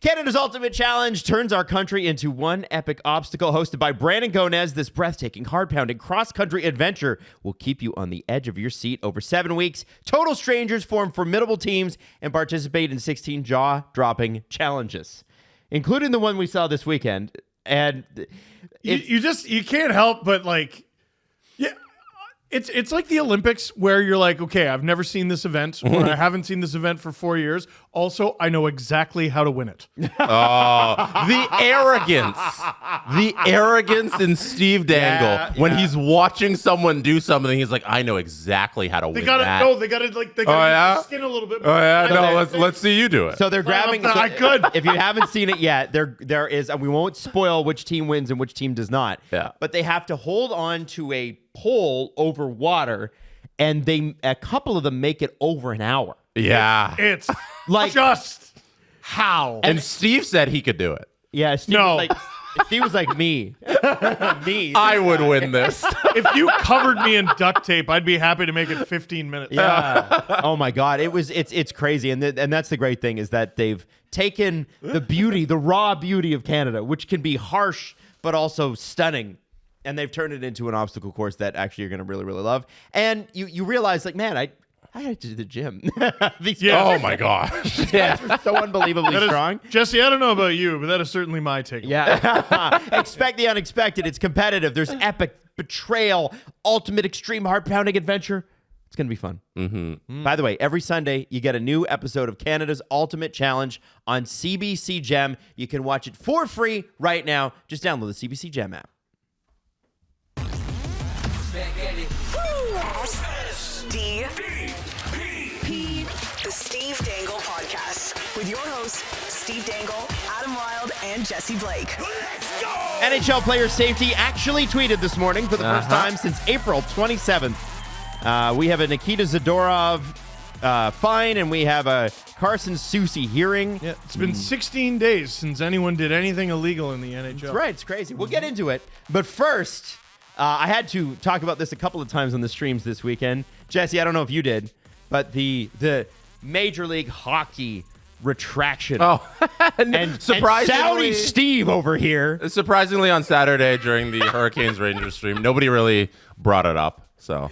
Canada's Ultimate Challenge turns our country into one epic obstacle. Hosted by Brandon Gonez, this breathtaking, heart-pounding cross-country adventure will keep you on the edge of your seat over 7 weeks. Total strangers form formidable teams and participate in 16 jaw-dropping challenges, including the one we saw this weekend. And you can't help but like, yeah. It's like the Olympics where you're like, okay, I've never seen this event, or I haven't seen this event for 4 years. Also, I know exactly how to win it. Oh, the arrogance in Steve Dangle when he's watching someone do something. He's like, I know exactly how to win that. They got to use the skin a little bit more. Oh yeah, no, let's see you do it. So they're grabbing. I could. If you haven't seen it yet, there is, and we won't spoil which team wins and which team does not. Yeah. But they have to hold on to a pole over water, and a couple of them make it over an hour. Yeah. It's like just how. And Steve said he could do it. Yeah, Steve was like me. Me. I would win this. If you covered me in duct tape, I'd be happy to make it 15 minutes. Yeah. Oh my God. It's crazy. And that's the great thing, is that they've taken the beauty, the raw beauty of Canada, which can be harsh but also stunning, and they've turned it into an obstacle course that actually you're going to really, really love. And you realize, like, man, I had to do the gym. Oh my gosh. These guys are so unbelievably strong. Jesse, I don't know about you, but that is certainly my take. Yeah. Expect the unexpected. It's competitive. There's epic betrayal, ultimate extreme heart-pounding adventure. It's going to be fun. Mm-hmm. By the way, every Sunday, you get a new episode of Canada's Ultimate Challenge on CBC Gem. You can watch it for free right now. Just download the CBC Gem app. The Steve Dangle Podcast with your hosts, Steve Dangle, Adam Wilde, and Jesse Blake. Let's go! NHL player safety actually tweeted this morning for the first time since April 27th. We have a Nikita Zadorov fine, and we have a Carson Soucy hearing. Yeah, it's been 16 days since anyone did anything illegal in the NHL. That's right. It's crazy. We'll get into it. But first, I had to talk about this a couple of times on the streams this weekend. Jesse, I don't know if you did, but the Major League Hockey retraction. Oh, and surprisingly, Saudi Steve over here. Surprisingly, on Saturday during the Hurricanes Rangers stream, nobody really brought it up. So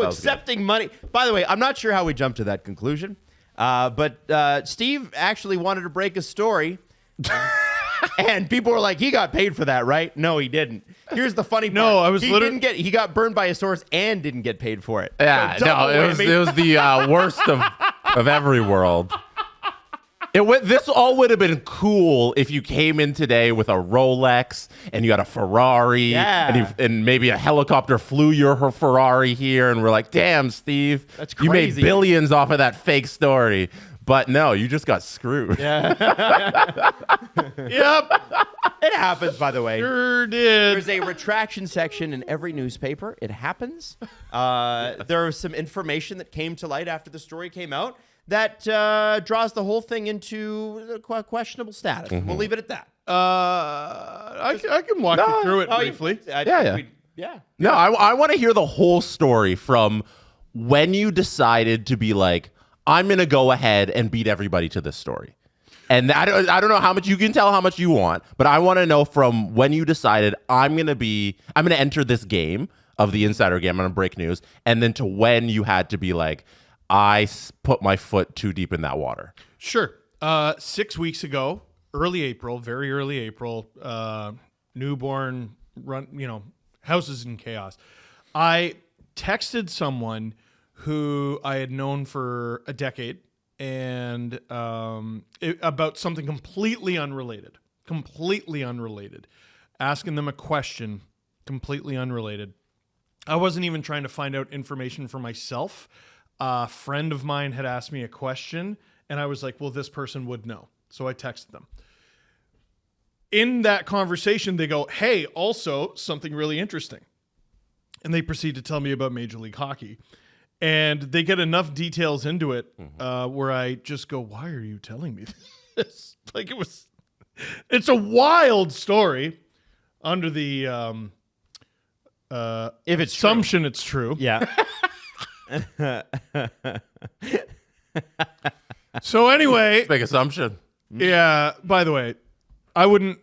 accepting money. By the way, I'm not sure how we jumped to that conclusion, but Steve actually wanted to break a story. And people were like, he got paid for that, right? No, he didn't. Here's the funny part. No, I was he got burned by a source and didn't get paid for it. Yeah, So it was the worst of every world. This all would have been cool if you came in today with a Rolex and you had a Ferrari, and maybe a helicopter flew your Ferrari here, and we're like, damn, Steve, that's you crazy. made billions off of that fake story. But no, you just got screwed. Yeah. Yep. It happens, by the way. Sure did. There's a retraction section in every newspaper. It happens. There was some information that came to light after the story came out that draws the whole thing into questionable status. Mm-hmm. We'll leave it at that. I can walk you through it briefly. No, I want to hear the whole story from when you decided to be like, I'm going to go ahead and beat everybody to this story. And I don't know how much you can tell how much you want, but I want to know from when you decided I'm going to enter this game of the Insider Game. I'm going to break news. And then to when you had to be like, I put my foot too deep in that water. Sure. 6 weeks ago, very early April, newborn houses in chaos. I texted someone who I had known for a decade, and about something completely unrelated, asking them a question, completely unrelated. I wasn't even trying to find out information for myself. A friend of mine had asked me a question, and I was like, well, this person would know. So I texted them. In that conversation, they go, hey, also something really interesting. And they proceed to tell me about Major League Hockey. And they get enough details into it where I just go, why are you telling me this? It's a wild story under the if it's assumption it's true. Yeah. So anyway. Big assumption. Yeah. By the way, I wouldn't.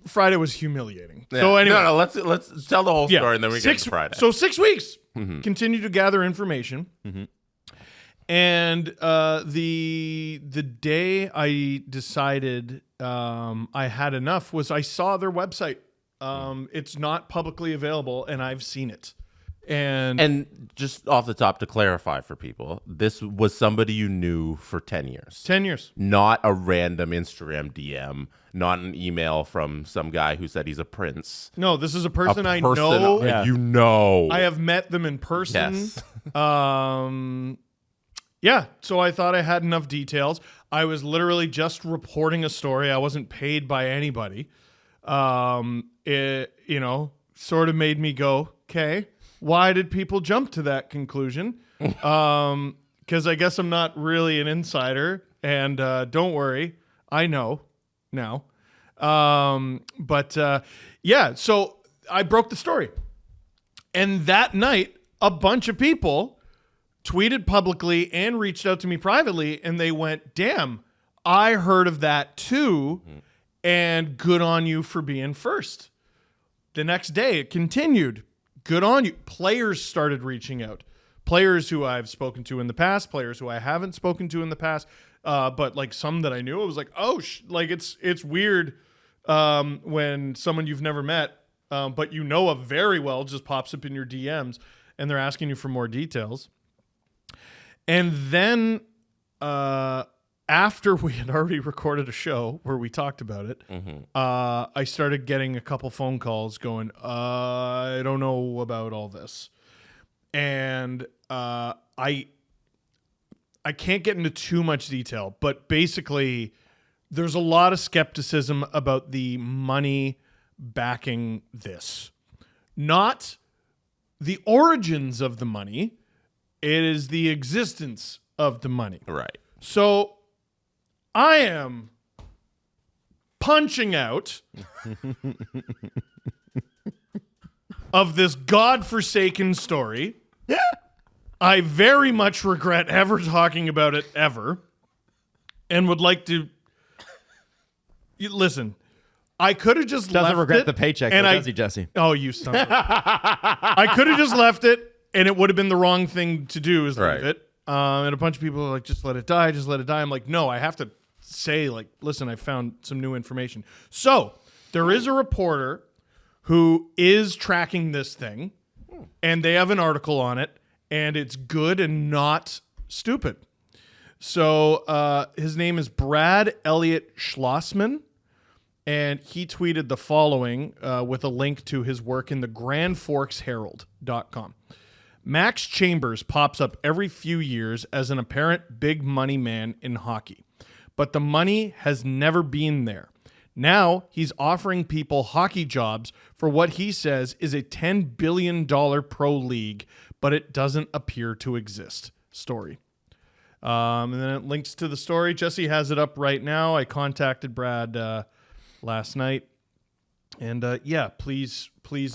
Friday was humiliating. Yeah. So anyway, no, let's tell the whole story and then we get to Friday. So 6 weeks. Continue to gather information. And the day I decided I had enough was I saw their website. It's not publicly available, and I've seen it. And just off the top to clarify for people, this was somebody you knew for 10 years. 10 years. Not a random Instagram DM, not an email from some guy who said he's a prince. No, this is a person I person know. you know. I have met them in person. Yes. Yeah, so I thought I had enough details. I was literally just reporting a story. I wasn't paid by anybody. It, sort of made me go, okay, why did people jump to that conclusion? Because I guess I'm not really an insider, and don't worry, I know now. Yeah, so I broke the story. And that night, a bunch of people tweeted publicly and reached out to me privately, and they went, damn, I heard of that too, and good on you for being first. The next day, it continued. Good on you. Players started reaching out. Players who I've spoken to in the past, players who I haven't spoken to in the past, but like some that I knew, I was like, oh, it's weird when someone you've never met, but you know of very well, just pops up in your DMs, and they're asking you for more details. And then after we had already recorded a show where we talked about it, I started getting a couple phone calls going, I don't know about all this. And I can't get into too much detail, but basically there's a lot of skepticism about the money backing this. Not the origins of the money. It is the existence of the money. Right. So I am punching out of this godforsaken story. I very much regret ever talking about it ever, and would like to listen. I could have just Doesn't left regret it, the paycheck, and though, does he, Jesse? Oh, you son of a... I could have just left it, and it would have been the wrong thing to do is leave it. And a bunch of people are like, just let it die, just let it die. I'm like, no, I have to say, like, listen, I found some new information. So there is a reporter who is tracking this thing, and they have an article on it, and it's good and not stupid. So his name is Brad Elliott Schlossman, and he tweeted the following with a link to his work in the GrandForksHerald.com. Max Chambers pops up every few years as an apparent big money man in hockey, but the money has never been there. Now he's offering people hockey jobs for what he says is a $10 billion pro league, but it doesn't appear to exist. Story. And then it links to the story. Jesse has it up right now. I contacted Brad last night. And please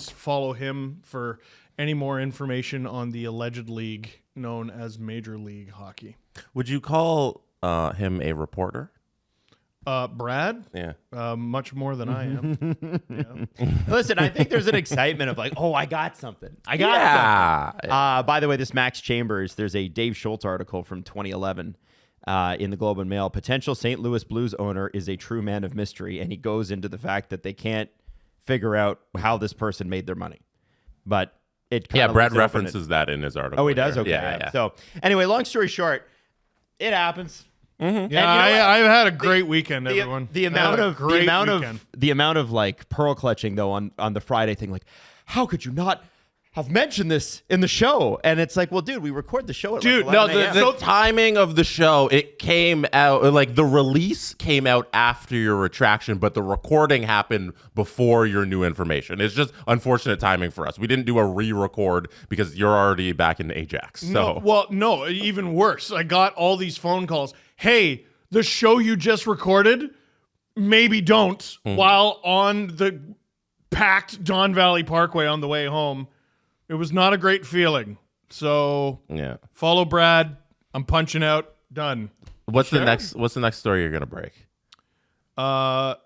follow him for any more information on the alleged league known as Major League Hockey. Would you call him a reporter? Brad? Yeah. Much more than I am. Yeah. Listen, I think there's an excitement of like, oh, I got something. I got something. By the way, this Max Chambers, there's a Dave Schultz article from 2011 in the Globe and Mail. Potential St. Louis Blues owner is a true man of mystery, and he goes into the fact that they can't figure out how this person made their money. But it kind of Brad references that in his article. Oh, he does? Okay. Yeah. So anyway, long story short, it happens. Mm-hmm. Yeah, I've had a great weekend, everyone. The amount of like pearl clutching though on the Friday thing, like, how could you not have mentioned this in the show? And it's like, well, dude, we record the show at like 11 a.m. The timing of the show, it came out, like the release came out after your retraction, but the recording happened before your new information. It's just unfortunate timing for us. We didn't do a re-record because you're already back in Ajax. So. No, even worse. I got all these phone calls. Hey, the show you just recorded, maybe don't, while on the packed Don Valley Parkway on the way home. It was not a great feeling. So follow Brad. I'm punching out. Done. What's the next story you're gonna break? None.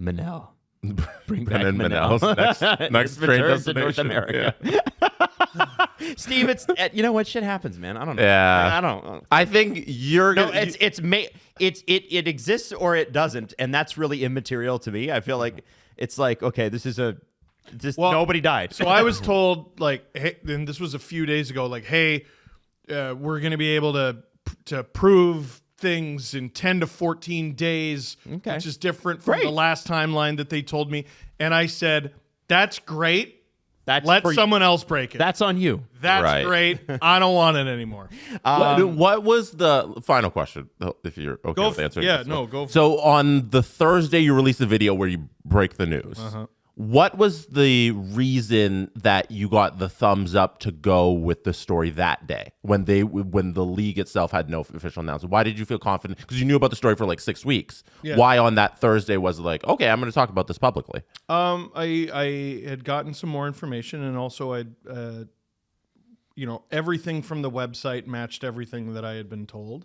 Manel. Bring back And then Manel. Manel's next train Return to North destination. America. Steve, it's you know what shit happens, man. I don't know. Yeah. I don't. I think you're. No, gonna- it exists or it doesn't, and that's really immaterial to me. I feel like it's like okay, nobody died. So I was told, like, hey, and this was a few days ago, like, hey, we're going to be able to prove things in 10 to 14 days, Okay. which is different from Great. the last timeline that they told me. And I said, that's great. That's Let for- someone else break it. That's on you. That's Right. great. I don't want it anymore. what was the final question? If you're okay Go with f- answering. yeah, this no, one. go for So on the Thursday, you released a video where you break the news. What was the reason that you got the thumbs up to go with the story that day when the league itself had no official announcement? Why did you feel confident? Because you knew about the story for like 6 weeks. Yeah. Why on that Thursday was it like, okay, I'm going to talk about this publicly? I had gotten some more information, and also I'd, everything from the website matched everything that I had been told.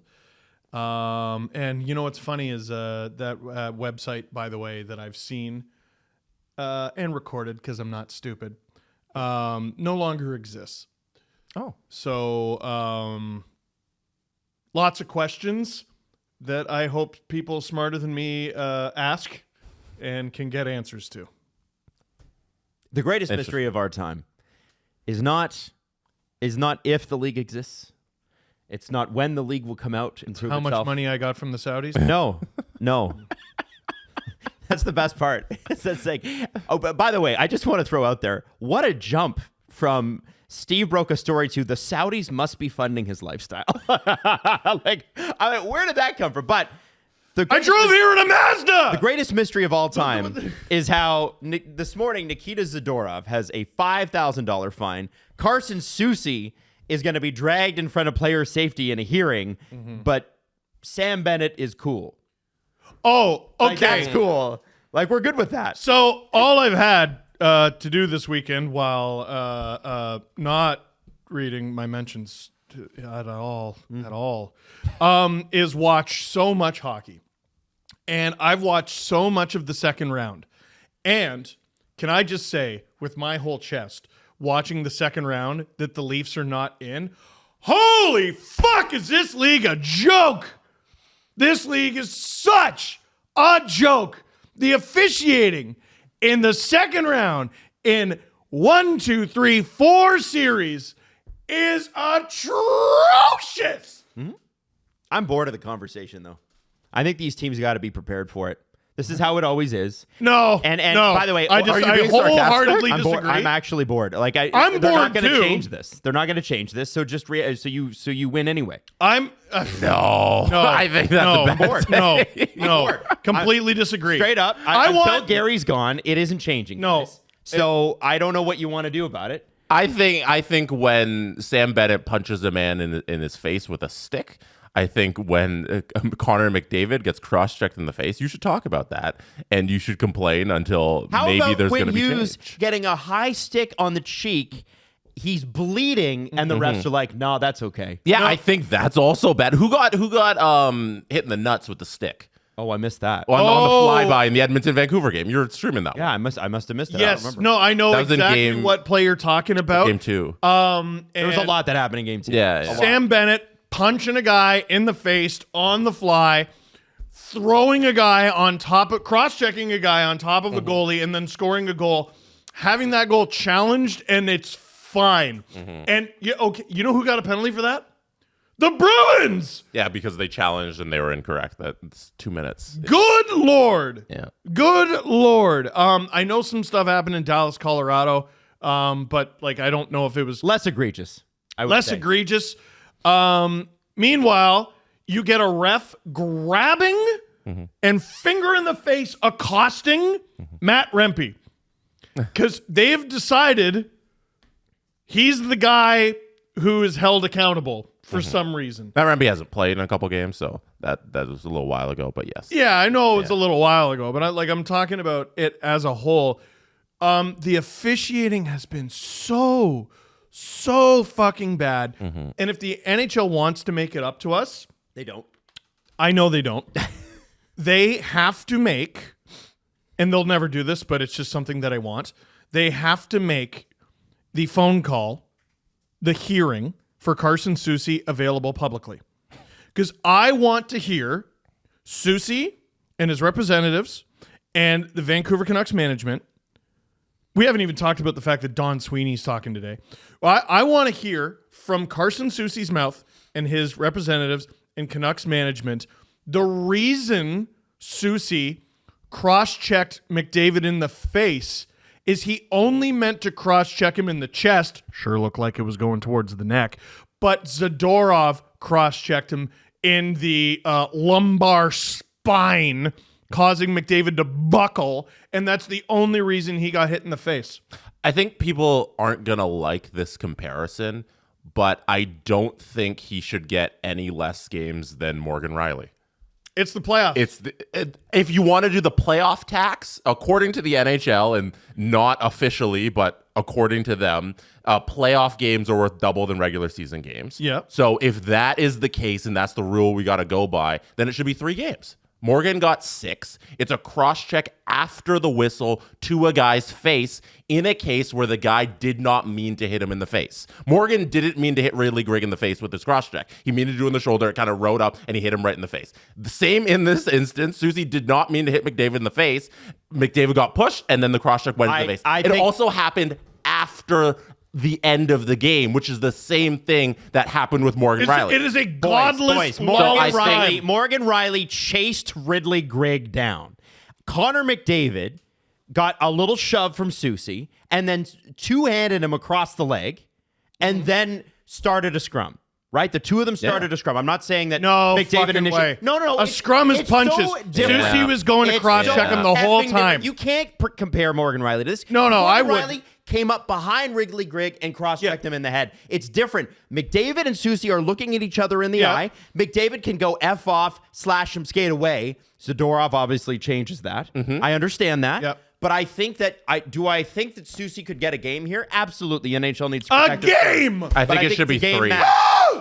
And what's funny is that website, by the way, that I've seen and recorded because I'm not stupid, no longer exists. Oh. So lots of questions that I hope people smarter than me ask and can get answers to. The greatest mystery of our time is not if the league exists. It's not when the league will come out and prove How itself. much money I got from the Saudis? No. That's the best part. It's like, oh, but by the way, I just want to throw out there, what a jump from Steve broke a story to the Saudis must be funding his lifestyle. Where did that come from? But I drove here in a Mazda! the greatest mystery of all time is how this morning Nikita Zadorov has a $5,000 fine. Carson Soucy is going to be dragged in front of player safety in a hearing, but Sam Bennett is cool. Oh, okay. Like, that's cool. Like, we're good with that. So all I've had to do this weekend while not reading my mentions at all, is watch so much hockey. And I've watched so much of the second round. And can I just say, with my whole chest, watching the second round that the Leafs are not in, holy fuck, is this league a joke? This league is such a joke. The officiating in the second round in 1, 2, 3, 4 series is atrocious. I'm bored of the conversation, though. I think these teams got to be prepared for it. This is how it always is. No. And no. by the way, I are you being wholeheartedly sarcastic? disagree. I'm actually bored. Like I'm they're not bored going to too. change this. They're not going to change this. So just so you win anyway. I'm No. I think that's a bad bored. No. Completely disagree. Straight up. Until Gary's gone, it isn't changing. No. guys. So I don't know what you want to do about it. I think when Sam Bennett punches a man in his face with a stick, I think when Connor McDavid gets cross-checked in the face, you should talk about that, and you should complain until How maybe about there's going when to be Hughes change. getting a high stick on the cheek, he's bleeding, and the refs are like, "No, that's okay." Yeah, I think that's also bad. Who got hit in the nuts with the stick Oh, I missed that. on the flyby in the Edmonton Vancouver game? You were streaming that Yeah, one. I must have missed it. I don't Yes. remember. No, I know That was in exactly game- what play you're talking about. Game 2. There was a lot that happened in game 2. Yeah. Sam Bennett punching a guy in the face on the fly, throwing a guy on top of, cross-checking a guy on top of a goalie, and then scoring a goal, having that goal challenged, and it's fine. And you know who got a penalty for that? The Bruins! Yeah, because they challenged and they were incorrect. That's 2 minutes. Good Lord. Yeah. Good Lord. I know some stuff happened in Dallas, Colorado, but like I don't know if it was Less egregious. I would less say. egregious. Meanwhile, you get a ref grabbing and finger in the face accosting Matt Rempe because they've decided he's the guy who is held accountable for some reason. Matt Rempe hasn't played in a couple games, so that was a little while ago, but yes. Yeah, I know it's a little while ago, but I'm talking about it as a whole. The officiating has been so fucking bad. And if the NHL wants to make it up to us, They don't. I know they don't. They have to make, and they'll never do this, but it's just something that I want. They have to make the phone call, the hearing for Carson Soucy available publicly. Because I want to hear Soucy and his representatives and the Vancouver Canucks management. We haven't even talked about the fact that Don Sweeney's talking today. I want to hear from Carson Soucy's mouth and his representatives and Canucks management the reason Soucy cross-checked McDavid in the face is he only meant to cross-check him in the chest. Sure looked like it was going towards the neck. But Zadorov cross-checked him in the lumbar spine, causing McDavid to buckle, and that's the only reason he got hit in the face. I think people aren't going to like this comparison, but I don't think he should get any less games than Morgan Riley. It's the playoffs. If you want to do the playoff tax, according to the NHL, and not officially, but according to them, playoff games are worth double than regular season games. Yeah. So if that is the case and that's the rule we got to go by, then it should be 3 games. Morgan got 6. It's a cross-check after the whistle to a guy's face in a case where the guy did not mean to hit him in the face. Morgan didn't mean to hit Ridley Grigg in the face with his cross-check. He meant to do it in the shoulder. It kind of rode up, and he hit him right in the face. The same in this instance. Soucy did not mean to hit McDavid in the face. McDavid got pushed, and then the cross-check went in the face. It also happened after the end of the game, which is the same thing that happened with Morgan Riley. It is a godless Morgan Riley chased Ridley Grigg down. Connor McDavid got a little shove from Soucy and then two-handed him across the leg and then started a scrum. Right? The two of them started a scrum. I'm not saying that McDavid initially. No. A scrum is punches. So Soucy was going to cross-check him the whole time. You can't compare Morgan Riley to this. I would. Riley came up behind Ridley Grigg and cross-checked him in the head. It's different. McDavid and Soucy are looking at each other in the eye. McDavid can go F off, slash him, skate away. Zadorov obviously changes that. I understand that. Yep. But I think that I think that Soucy could get a game here. Absolutely, NHL needs to protect a game. I think it should be 3.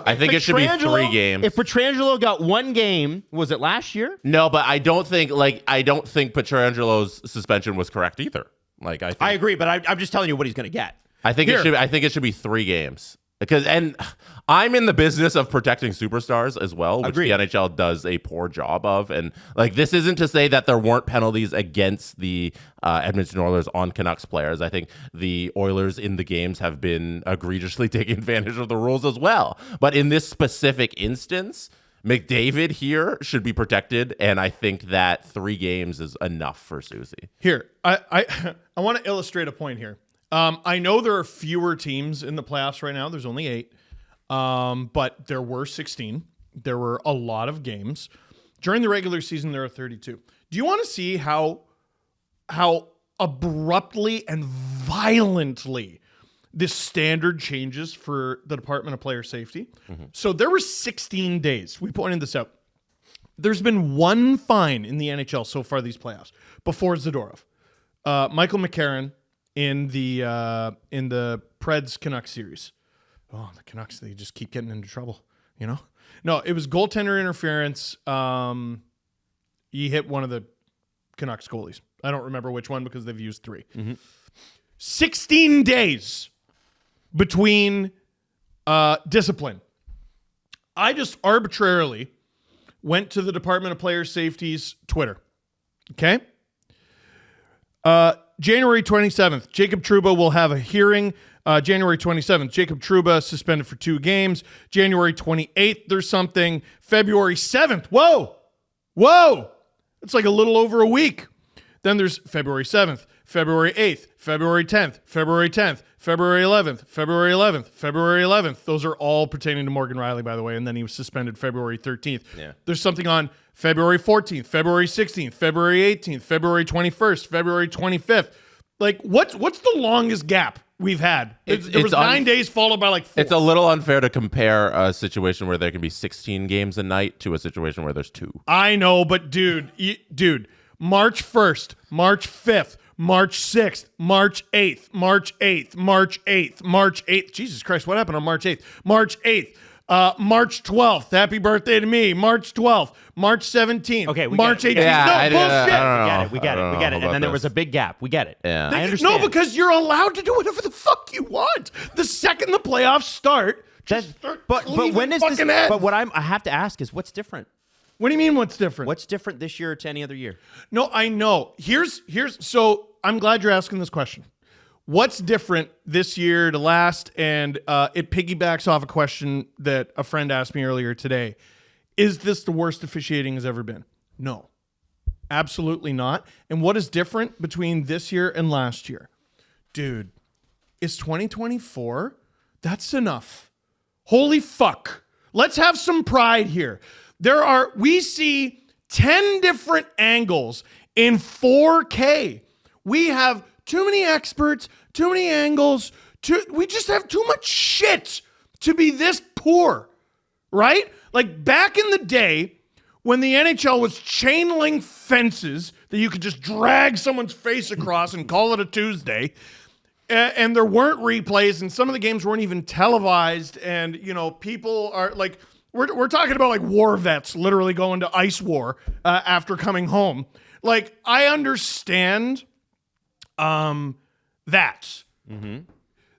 I think it should be 3 games. If Pietrangelo got 1 game, was it last year? No, but I don't think Pietrangelo's suspension was correct either. I agree, but I'm just telling you what he's going to get. I think it should be 3 games. And I'm in the business of protecting superstars as well, which the NHL does a poor job of. And this isn't to say that there weren't penalties against the Edmonton Oilers on Canucks players. I think the Oilers in the games have been egregiously taking advantage of the rules as well. But in this specific instance, McDavid here should be protected, and I think that 3 games is enough for Soucy. Here, I want to illustrate a point here. I know there are fewer teams in the playoffs right now. There's only 8, but there were 16. There were a lot of games. During the regular season, there are 32. Do you want to see how abruptly and violently this standard changes for the Department of Player Safety? So there were 16 days. We pointed this out. There's been 1 fine in the NHL so far these playoffs before Zadorov. Michael McCarron in the Preds Canucks series. Oh, the Canucks, they just keep getting into trouble, you know? No, it was goaltender interference. He hit one of the Canucks goalies. I don't remember which one because they've used 3. 16 days between discipline. I just arbitrarily went to the Department of Player Safety's Twitter. Okay? January 27th, Jacob Trouba will have a hearing. January 27th, Jacob Trouba suspended for 2 games. January 28th, there's something. February 7th, whoa! It's like a little over a week. Then there's February 7th, February 8th, February 10th, February 10th, February 11th, February 11th, February 11th. Those are all pertaining to Morgan Riley, by the way, and then he was suspended February 13th. Yeah. There's something on February 14th, February 16th, February 18th, February 21st, February 25th. What's the longest gap we've had? There was 9 days followed by 4. It's a little unfair to compare a situation where there can be 16 games a night to a situation where there's 2. I know, but dude, March 1st, March 5th, March 6th, March 8th, March 8th, March 8th, March 8th. Jesus Christ, what happened on March 8th? March 8th, March 12th. Happy birthday to me. March 12th. March 17th. Okay, we March get it. 18th. Yeah, Bullshit. We get it. And then there was a big gap. We get it. Yeah. I understand. No, because you're allowed to do whatever the fuck you want. The second the playoffs start, but when is this? But what I have to ask is, what's different? What do you mean? What's different? What's different this year to any other year? No, I know. Here's. So I'm glad you're asking this question. What's different this year to last? And it piggybacks off a question that a friend asked me earlier today. Is this the worst officiating has ever been? No, absolutely not. And what is different between this year and last year? Dude, is 2024? That's enough. Holy fuck. Let's have some pride here. We see 10 different angles in 4K. We have too many experts, too many angles. We just have too much shit to be this poor, right? Like back in the day when the NHL was chain link fences that you could just drag someone's face across and call it a Tuesday, and there weren't replays, and some of the games weren't even televised, and people are like, we're talking about like war vets literally going to ice war after coming home. Like I understand that. Mm-hmm.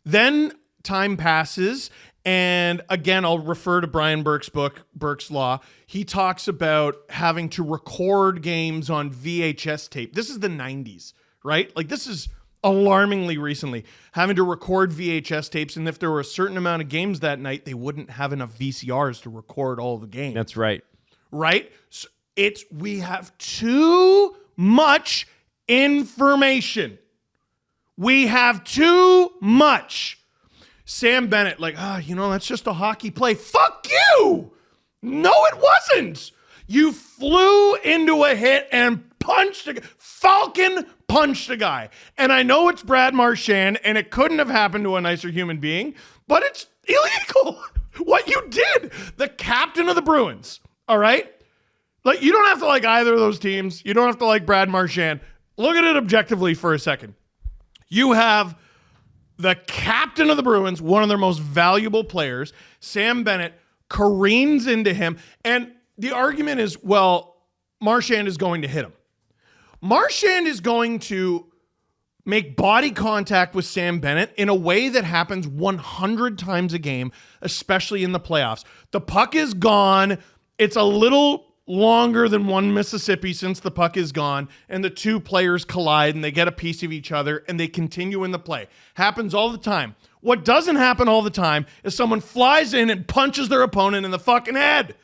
Then time passes, and again, I'll refer to Brian Burke's book, Burke's Law. He talks about having to record games on VHS tape. This is the 90s, right? Like this is alarmingly recently, having to record VHS tapes, and if there were a certain amount of games that night, they wouldn't have enough VCRs to record all the games. That's right. Right? So we have too much information. We have too much. Sam Bennett, that's just a hockey play. Fuck you! No, it wasn't. You flew into a hit and Falcon punched a guy. And I know it's Brad Marchand, and it couldn't have happened to a nicer human being, but it's illegal what you did. The captain of the Bruins, all right? Like, you don't have to like either of those teams. You don't have to like Brad Marchand. Look at it objectively for a second. You have the captain of the Bruins, one of their most valuable players, Sam Bennett, careens into him. And the argument is, well, Marchand is going to hit him. Marchand is going to make body contact with Sam Bennett in a way that happens 100 times a game, especially in the playoffs. The puck is gone. It's a little longer than one Mississippi since the puck is gone, and the two players collide and they get a piece of each other and they continue in the play. Happens all the time. What doesn't happen all the time is someone flies in and punches their opponent in the fucking head.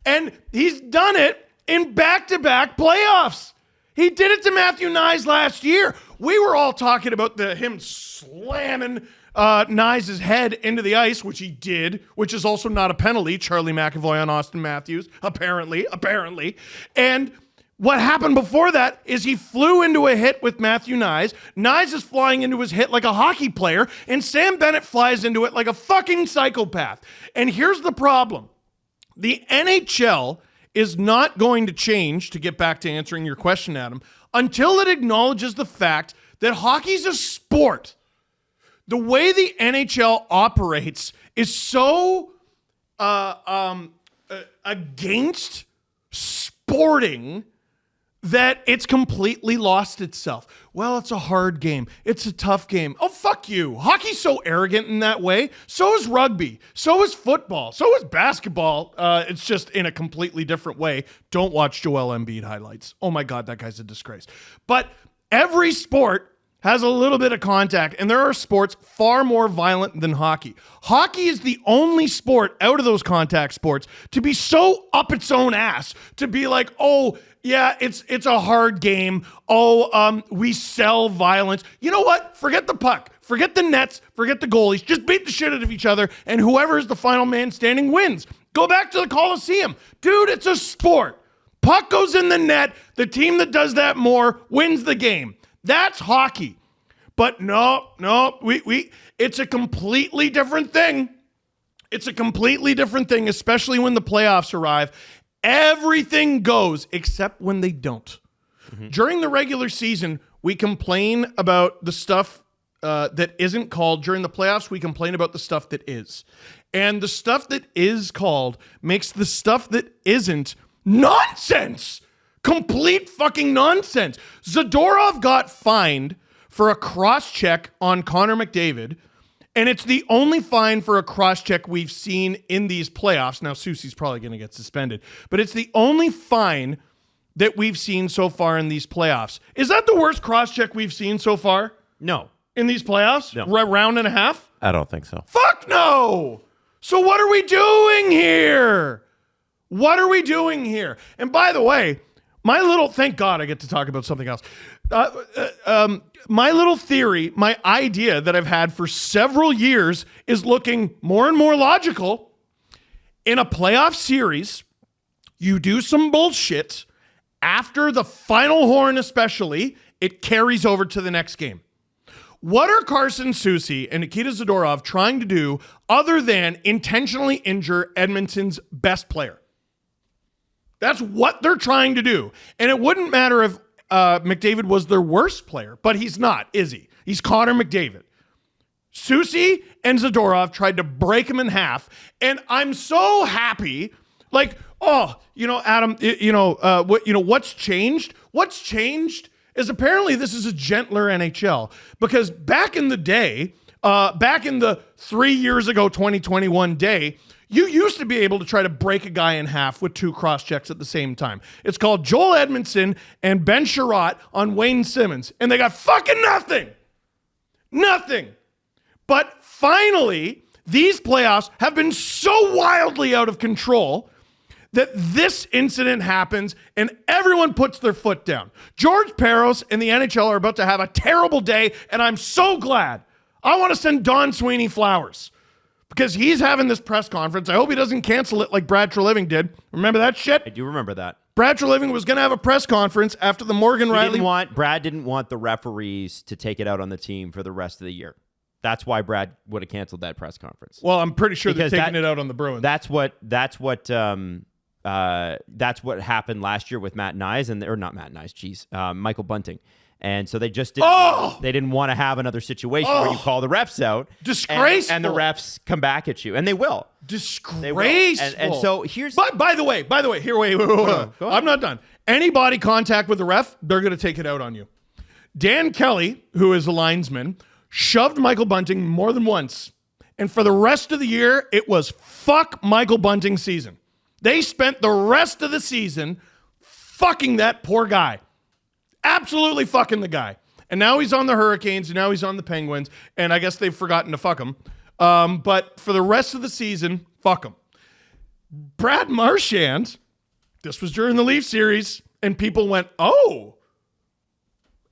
And he's done it in back-to-back playoffs. He did it to Matthew Nyes last year. We were all talking about him slamming Nyes' head into the ice, which he did, which is also not a penalty. Charlie McAvoy on Austin Matthews, apparently. And what happened before that is he flew into a hit with Matthew Nyes. Nyes is flying into his hit like a hockey player, and Sam Bennett flies into it like a fucking psychopath. And here's the problem. The NHL is not going to change, to get back to answering your question, Adam, until it acknowledges the fact that hockey's a sport. The way the NHL operates is so against sporting that it's completely lost itself. Well, it's a hard game. It's a tough game. Oh, fuck you. Hockey's so arrogant in that way. So is rugby. So is football. So is basketball. It's just in a completely different way. Don't watch Joel Embiid highlights. Oh my God, that guy's a disgrace. But every sport has a little bit of contact, and there are sports far more violent than hockey. Hockey is the only sport out of those contact sports to be so up its own ass, to be like, oh, yeah, it's a hard game. Oh, we sell violence. You know what? Forget the puck. Forget the nets. Forget the goalies. Just beat the shit out of each other, and whoever is the final man standing wins. Go back to the Coliseum. Dude, it's a sport. Puck goes in the net. The team that does that more wins the game. That's hockey. But no, it's a completely different thing. It's a completely different thing, especially when the playoffs arrive. Everything goes except when they don't. Mm-hmm. During the regular season, we complain about the stuff that isn't called. During the playoffs, we complain about the stuff that is. And the stuff that is called makes the stuff that isn't nonsense. Complete fucking nonsense. Zadorov got fined for a cross-check on Connor McDavid, and it's the only fine for a cross-check we've seen in these playoffs. Now, Soucy's probably going to get suspended, but it's the only fine that we've seen so far in these playoffs. Is that the worst cross-check we've seen so far? No. In these playoffs? No. Round and a half? I don't think so. Fuck no! So what are we doing here? What are we doing here? And by the way, thank God I get to talk about something else. My little theory, my idea that I've had for several years is looking more and more logical. In a playoff series, you do some bullshit. After the final horn especially, it carries over to the next game. What are Carson Soucy and Nikita Zadorov trying to do other than intentionally injure Edmonton's best player? That's what they're trying to do. And it wouldn't matter if McDavid was their worst player, but he's not, is he? He's Connor McDavid. Soucy and Zadorov tried to break him in half, and I'm so happy. Like, Adam, what's changed? What's changed is apparently this is a gentler NHL, because back in the day, back in the 3 years ago, 2021 day, you used to be able to try to break a guy in half with two cross-checks at the same time. It's called Joel Edmondson and Ben Sherratt on Wayne Simmons, and they got fucking nothing. Nothing. But finally, these playoffs have been so wildly out of control that this incident happens and everyone puts their foot down. George Peros and the NHL are about to have a terrible day, and I'm so glad. I want to send Don Sweeney flowers because he's having this press conference. I hope he doesn't cancel it like Brad Treliving did. Remember that shit? I do remember that. Brad Treliving was going to have a press conference after the Morgan Riley. Brad didn't want the referees to take it out on the team for the rest of the year. That's why Brad would have canceled that press conference. Well, I'm pretty sure they're taking it out on the Bruins. That's what happened last year with Matt Nyes Michael Bunting. And so they just didn't want to have another situation where you call the refs out. Disgraceful. And the refs come back at you. And they will. Disgraceful. They will. And so here's... By the way, here, wait. I'm not done. Any body contact with the ref, they're going to take it out on you. Dan Kelly, who is a linesman, shoved Michael Bunting more than once. And for the rest of the year, it was fuck Michael Bunting season. They spent the rest of the season fucking that poor guy. Absolutely fucking the guy. And now he's on the Hurricanes, and now he's on the Penguins, and I guess they've forgotten to fuck him. But for the rest of the season, fuck him. Brad Marchand, this was during the Leaf series, and people went, oh,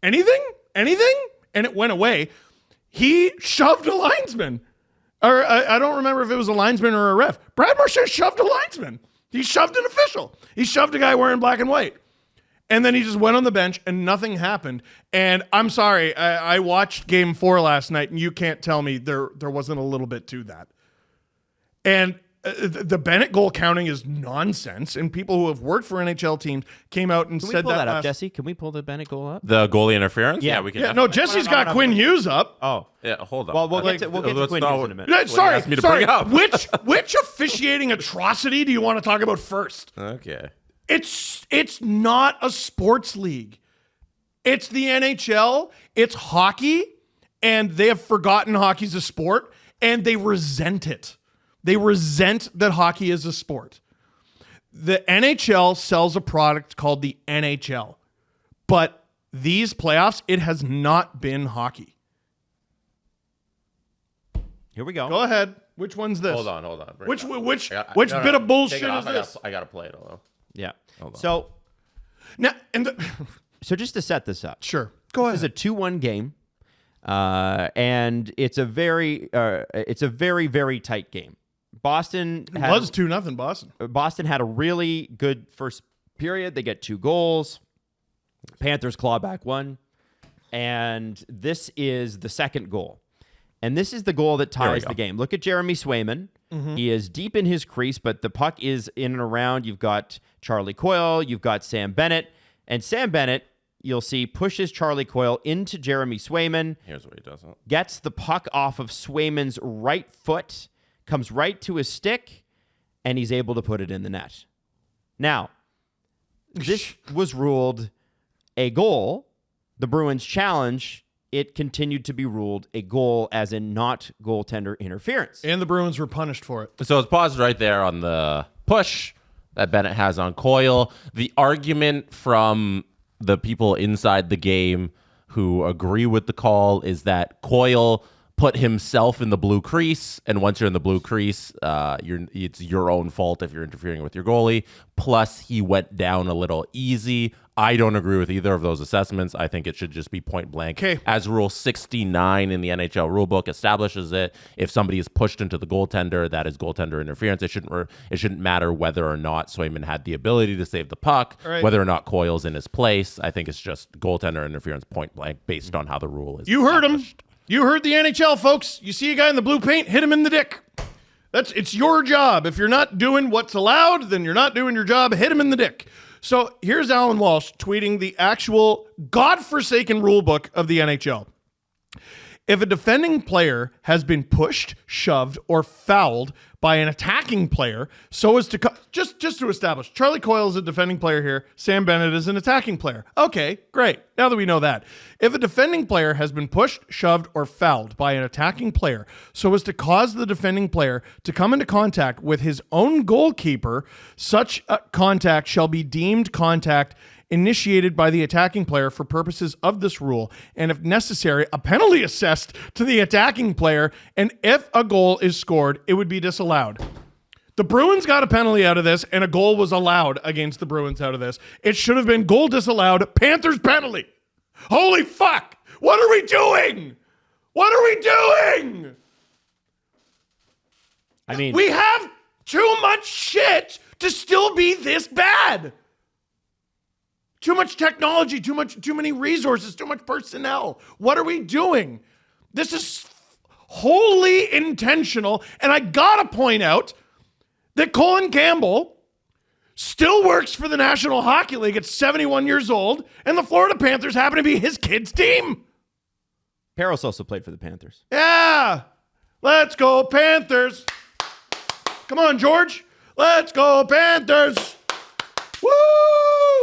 anything? And it went away. He shoved a linesman. Or I don't remember if it was a linesman or a ref. Brad Marchand shoved a linesman. He shoved an official. He shoved a guy wearing black and white. And then he just went on the bench and nothing happened. And I'm sorry, I watched Game 4 last night, and you can't tell me there wasn't a little bit to that. And the Bennett goal counting is nonsense. And people who have worked for NHL teams came out and said that. Can we pull that up, Jesse? Can we pull the Bennett goal up? The goalie interference? Yeah, we can. Yeah, no, Jesse's got Quinn Hughes up. Oh. Yeah, hold on. Well, we'll get to Quinn Hughes in a minute. Sorry. Bring up. Which officiating atrocity do you want to talk about first? Okay. It's not a sports league. It's the NHL. It's hockey, and they have forgotten hockey's a sport, and they resent it. They resent that hockey is a sport. The NHL sells a product called the NHL, but these playoffs, it has not been hockey. Here we go. Go ahead. Which one's this? Hold on. Which bit of bullshit is this? I gotta play it. Hold on. Yeah. So now, so just to set this up. Sure. Go ahead. This is a 2-1 game. And it's a very, very tight game. Boston was 2-0 Boston. Boston had a really good first period. They get 2 goals. Panthers claw back 1. And this is the second goal. And this is the goal that ties the game. Look at Jeremy Swayman. Mm-hmm. He is deep in his crease, but the puck is in and around. You've got Charlie Coyle. You've got Sam Bennett. And Sam Bennett, you'll see, pushes Charlie Coyle into Jeremy Swayman. Here's what he does. Gets the puck off of Swayman's right foot. comes right to his stick, and he's able to put it in the net. Now, this was ruled a goal. The Bruins challenge, it continued to be ruled a goal, as in not goaltender interference. And the Bruins were punished for it. So it's paused right there on the push that Bennett has on Coyle. The argument from the people inside the game who agree with the call is that Coyle put himself in the blue crease, and once you're in the blue crease, it's your own fault if you're interfering with your goalie. Plus, he went down a little easy. I don't agree with either of those assessments. I think it should just be point blank. Okay. As Rule 69 in the NHL rulebook establishes it, if somebody is pushed into the goaltender, that is goaltender interference. It shouldn't matter whether or not Swayman had the ability to save the puck, Right. whether or not Coyle's in his place. I think it's just goaltender interference point blank based on how the rule is. You heard him. established. You heard the NHL, folks. You see a guy in the blue paint, hit him in the dick. It's your job. If you're not doing what's allowed, then you're not doing your job. Hit him in the dick. So here's Alan Walsh tweeting the actual godforsaken rule book of the NHL. If a defending player has been pushed, shoved, or fouled by an attacking player, so as to just to establish, Charlie Coyle is a defending player here. Sam Bennett is an attacking player. Okay, great. Now that we know that, if a defending player has been pushed, shoved, or fouled by an attacking player, so as to cause the defending player to come into contact with his own goalkeeper, such contact shall be deemed contact initiated by the attacking player for purposes of this rule, and if necessary, a penalty assessed to the attacking player, and if a goal is scored, it would be disallowed. The Bruins got a penalty out of this, and a goal was allowed against the Bruins out of this. It should have been goal disallowed, Panthers penalty. Holy fuck! What are we doing? What are we doing? I mean, We have too much shit to still be this bad. Too much technology, too many resources, too much personnel. What are we doing? This is wholly intentional. And I gotta point out that Colin Campbell still works for the National Hockey League at 71 years old, and the Florida Panthers happen to be his kid's team. Peros also played for the Panthers. Yeah. Let's go Panthers. Come on, George. Let's go Panthers. Woo!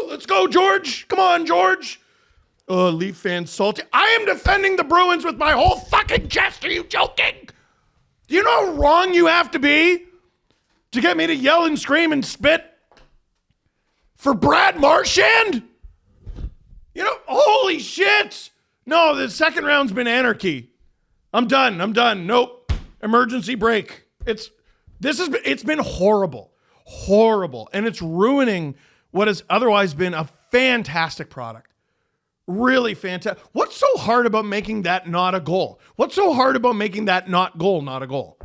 Let's go, George. Come on, George. Oh, Leaf fans salty. I am defending the Bruins with my whole fucking chest. Are you joking? Do you know how wrong you have to be to get me to yell and scream and spit for Brad Marchand? You know, holy shit. No, the second round's been anarchy. I'm done. Nope. Emergency break. It's been horrible. And it's ruining what has otherwise been a fantastic product. Really fantastic. What's so hard about making that not a goal? What's so hard about making that not a goal?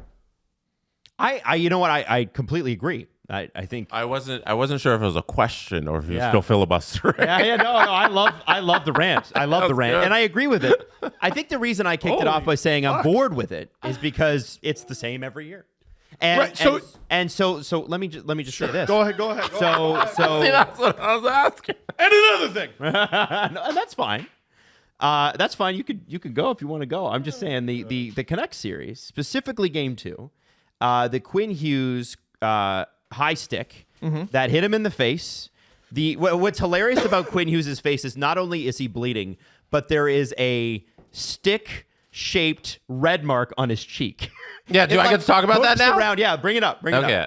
I you know what? I completely agree. I think I wasn't sure if it was a question or if you're still filibustering. no, I love the rant. I love the rant, good. and I agree with it. I think the reason I kicked it off by saying I'm bored with it is because it's the same every year. And, Right, so- so let me just say this. Go ahead. So See, that's what I was asking. And another thing. no, that's fine. That's fine. You could go if you want to go. I'm just saying the Canucks series, specifically Game 2, the Quinn Hughes high stick that hit him in the face. What's hilarious about Quinn Hughes' face is not only is he bleeding, but there is a stick-shaped red mark on his cheek. Yeah, do I get to talk about that now? Around. Yeah, bring it up. Okay.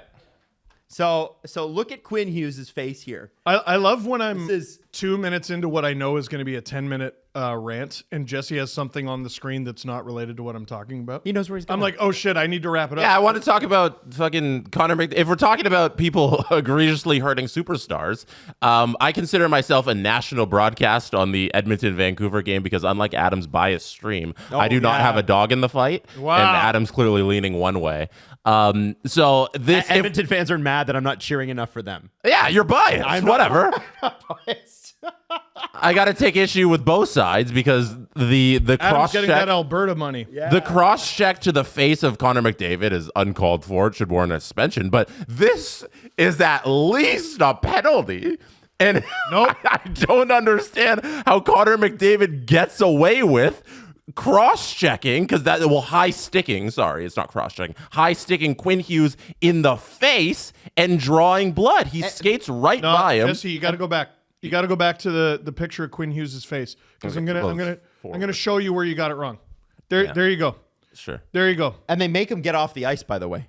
So look at Quinn Hughes' face here. I love when I'm This is- 2 minutes into what I know is going to be a 10-minute rant, and Jesse has something on the screen that's not related to what I'm talking about. He knows where he's going. I'm like, oh shit, I need to wrap it up. Yeah, I want to talk about fucking Connor McDavid. If we're talking about people egregiously hurting superstars, I consider myself a national broadcast on the Edmonton Vancouver game because unlike Adam's biased stream, I do not have a dog in the fight. Wow. And Adam's clearly leaning one way. So this Edmonton fans are mad that I'm not cheering enough for them. yeah, you're biased. Whatever. I got to take issue with both sides because the Adam's cross getting check. that Alberta money. The cross check to the face of Connor McDavid is uncalled for. It should warrant a suspension. But this is at least a penalty. And Nope. I don't understand how Connor McDavid gets away with cross-checking, because high sticking, sorry, it's not cross-checking, high sticking Quinn Hughes in the face and drawing blood. He skates right by him. Jesse, you got to go back. You got to go back to the picture of Quinn Hughes' face, because I'm gonna show you where you got it wrong. There you go. Sure. There you go. And they make him get off the ice, by the way.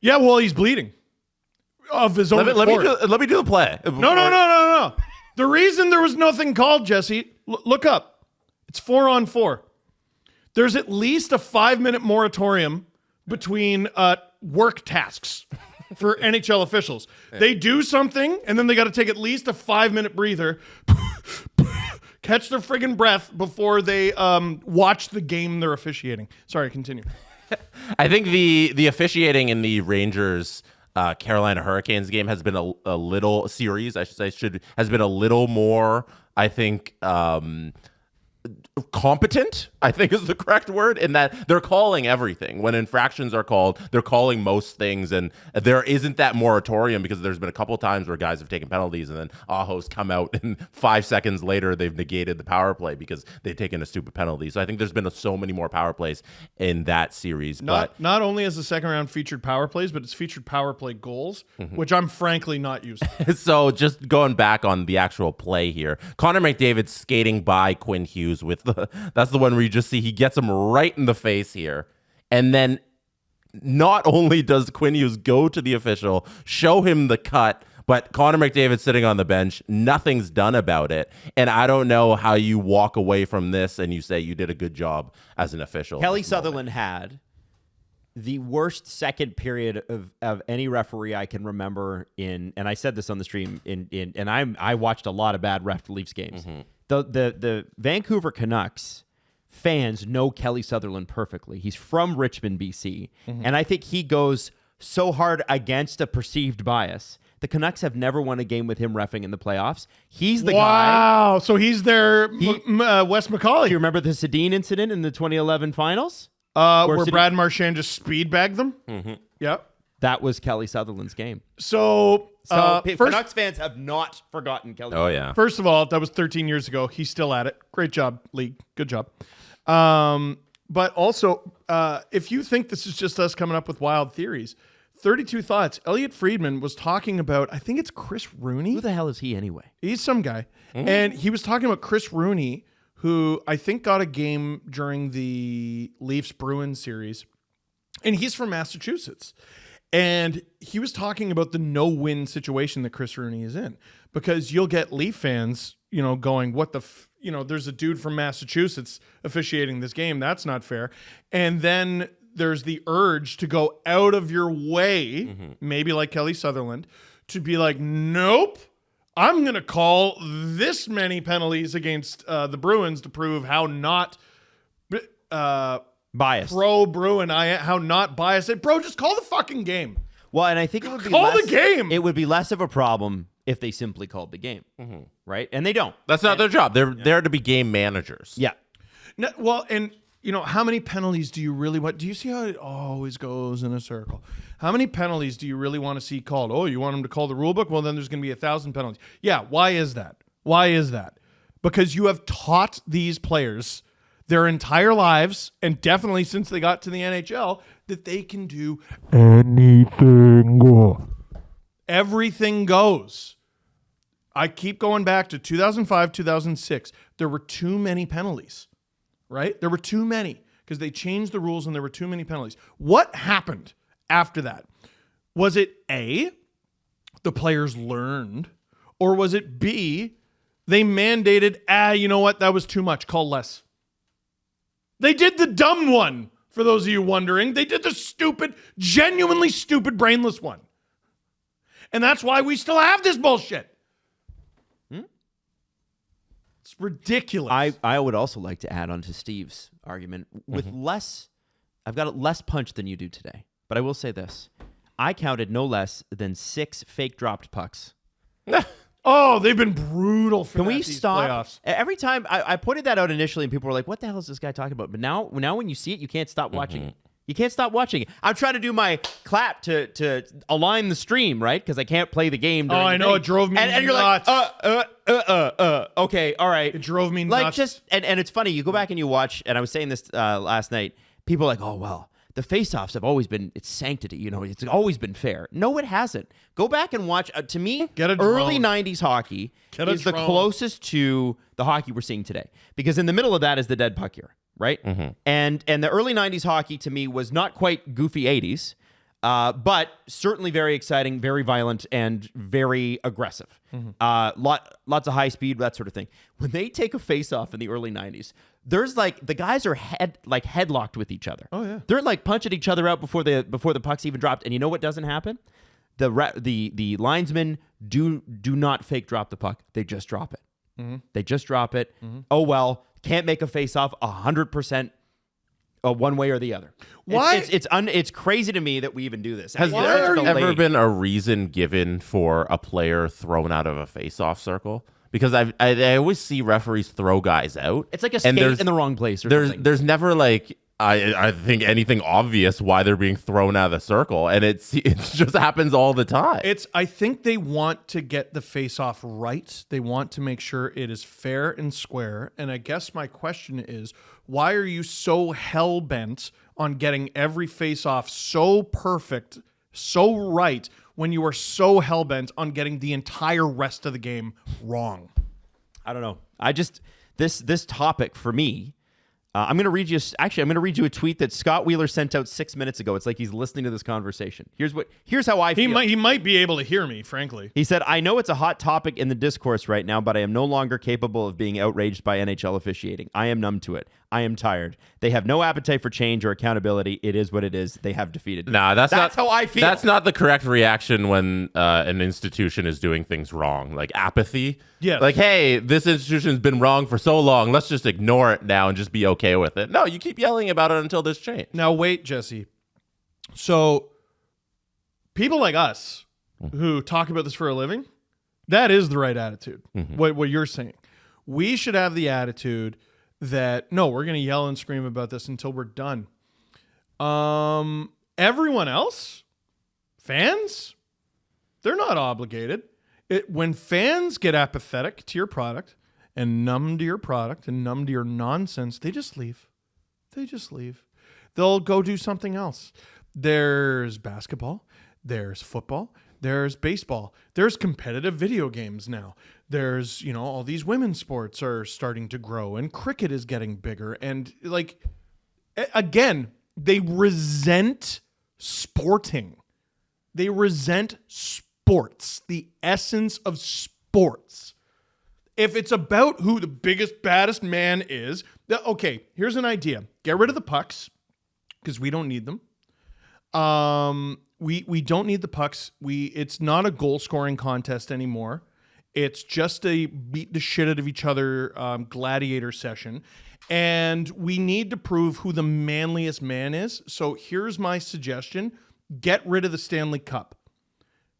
Yeah, well, he's bleeding of his own Let me do the play. No. The reason there was nothing called, Jesse, look up. It's 4-on-4. There's at least a 5-minute moratorium between work tasks for NHL officials. They do something, and then they got to take at least a 5-minute breather, catch their friggin' breath before they watch the game they're officiating. Sorry, continue. I think the officiating in the Rangers Carolina Hurricanes game has been a little series, I should say, has been a little more, I think, competent, I think is the correct word, in that they're calling everything. When infractions are called, they're calling most things, and there isn't that moratorium, because there's been a couple times where guys have taken penalties and then Aho's come out and 5 seconds later they've negated the power play because they've taken a stupid penalty. So I think there's been so many more power plays in that series. Not only as the second round featured power plays, but it's featured power play goals, which I'm frankly not used to. So just going back on the actual play here, Connor McDavid skating by Quinn Hughes with that's the one where you just see he gets him right in the face here. And then not only does Quinn Hughes go to the official, show him the cut, but Connor McDavid sitting on the bench, nothing's done about it. And I don't know how you walk away from this and you say you did a good job as an official. Kelly Sutherland had the worst second period of any referee I can remember and I said this on the stream and I watched a lot of bad ref Leafs games. The Vancouver Canucks fans know Kelly Sutherland perfectly. He's from Richmond, BC. And I think he goes so hard against a perceived bias. The Canucks have never won a game with him reffing in the playoffs. He's the guy. Wow. So he's their Wes McCauley. Do you remember the Sedin incident in the 2011 finals? Where Brad Marchand just speed bagged them? Yep. That was Kelly Sutherland's game. So Canucks fans have not forgotten Kelly. Oh, yeah. First of all, that was 13 years ago. He's still at it. Great job, league. Good job. But also, if you think this is just us coming up with wild theories, 32 Thoughts, Elliot Friedman was talking about, I think it's Chris Rooney. Who the hell is he anyway? He's some guy. And he was talking about Chris Rooney, who I think got a game during the Leafs-Bruins series. And he's from Massachusetts. And he was talking about the no-win situation that Chris Rooney is in, because you'll get Leaf fans, going, what the, there's a dude from Massachusetts officiating this game. That's not fair. And then there's the urge to go out of your way, maybe like Kelly Sutherland, to be like, nope, I'm going to call this many penalties against the Bruins to prove how not biased. Pro-Bruin, how not biased. Bro, just call the fucking game. Well, and I think it would be the game. It would be less of a problem if they simply called the game, right? And they don't. That's not their job. They're there to be game managers. Yeah. No, well, and how many penalties do you really want? Do you see how it always goes in a circle? How many penalties do you really want to see called? Oh, you want them to call the rule book? Well, then there's going to be 1,000 penalties. Yeah, why is that? Why is that? Because you have taught these players their entire lives, and definitely since they got to the NHL, that they can do anything. Everything goes. I keep going back to 2005, 2006. There were too many penalties, right? There were too many because they changed the rules and there were too many penalties. What happened after that? Was it A, the players learned, or was it B, they mandated, you know what, that was too much, call less? They did the dumb one, for those of you wondering. They did the stupid, genuinely stupid, brainless one. And that's why we still have this bullshit. It's ridiculous. I would also like to add on to Steve's argument with I've got less punch than you do today. But I will say this. I counted no less than 6 fake dropped pucks. Oh, they've been brutal for Can we these stop? playoffs. Every time I pointed that out initially, and people were like, "What the hell is this guy talking about?" But now when you see it, you can't stop watching it. You can't stop watching it. I'm trying to do my clap to align the stream, right? Because I can't play the game. Oh, I know. thing. It drove me and you're nuts. like, okay, all right. It drove me like nuts. just and it's funny. You go back and you watch, and I was saying this last night. People are like, oh well, the face-offs have always been it's sanctity. You know, it's always been fair. No, it hasn't. Go back and watch. To me, Get a early drone. '90s hockey Get a is the drone. closest to the hockey we're seeing today. Because in the middle of that is the dead puck era. Right? And the early 90s hockey to me was not quite goofy 80s, but certainly very exciting, very violent, and very aggressive. Lots of high speed, that sort of thing. When they take a face-off in the early 90s, there's like the guys are headlocked with each other. Oh, yeah. They're like punching each other out before the puck's even dropped. And you know what doesn't happen? The linesmen do not fake drop the puck. They just drop it. They just drop it. Oh well. Can't make a face-off 100% one way or the other. Why? It's crazy to me that we even do this. Has I mean, there it's ever delayed. been a reason given for a player thrown out of a face-off circle? Because I always see referees throw guys out. It's like a and skate in the wrong place or something. There's never like I think anything obvious why they're being thrown out of the circle, and it just happens all the time. I think they want to get the face-off right. They want to make sure it is fair and square. And I guess my question is, why are you so hell-bent on getting every face-off so perfect, so right, when you are so hell-bent on getting the entire rest of the game wrong? I don't know. I just this topic for me. I'm going to read you. Actually, I'm going to read you a tweet that Scott Wheeler sent out 6 minutes ago. It's like he's listening to this conversation. Here's how I feel. He might be able to hear me, frankly. He said, I know it's a hot topic in the discourse right now, but I am no longer capable of being outraged by NHL officiating. I am numb to it. I am tired. They have no appetite for change or accountability. It is what it is. They have defeated me. Nah, that's not how I feel. That's not the correct reaction when an institution is doing things wrong. Like apathy. Yes. Like, hey, this institution's been wrong for so long. Let's just ignore it now and just be okay with it. No, you keep yelling about it until there's change. Now, wait, Jesse. So, people like us who talk about this for a living, that is the right attitude. What you're saying. We should have the attitude that, no, we're going to yell and scream about this until we're done. Everyone else, fans, they're not obligated. When fans get apathetic to your product and numb to your product and numb to your nonsense, they just leave. They just leave. They'll go do something else. There's basketball. There's football. There's baseball. There's competitive video games now. There's, all these women's sports are starting to grow and cricket is getting bigger. And again, they resent sporting. They resent sports, the essence of sports. If it's about who the biggest, baddest man is, okay, here's an idea. Get rid of the pucks because we don't need them. We don't need the pucks. It's not a goal scoring contest anymore. It's just a beat the shit out of each other gladiator session. And we need to prove who the manliest man is. So here's my suggestion. Get rid of the Stanley Cup.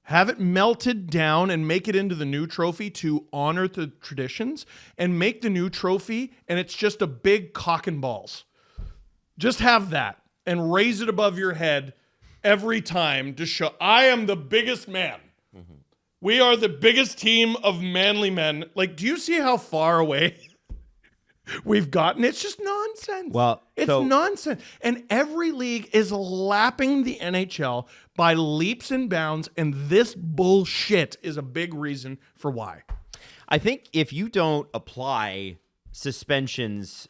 Have it melted down and make it into the new trophy to honor the traditions, and make the new trophy and it's just a big cock and balls. Just have that and raise it above your head every time to show I am the biggest man. We are the biggest team of manly men. Like, do you see how far away we've gotten? It's just nonsense. Well, it's nonsense. And every league is lapping the NHL by leaps and bounds, and this bullshit is a big reason for why. I think if you don't apply suspensions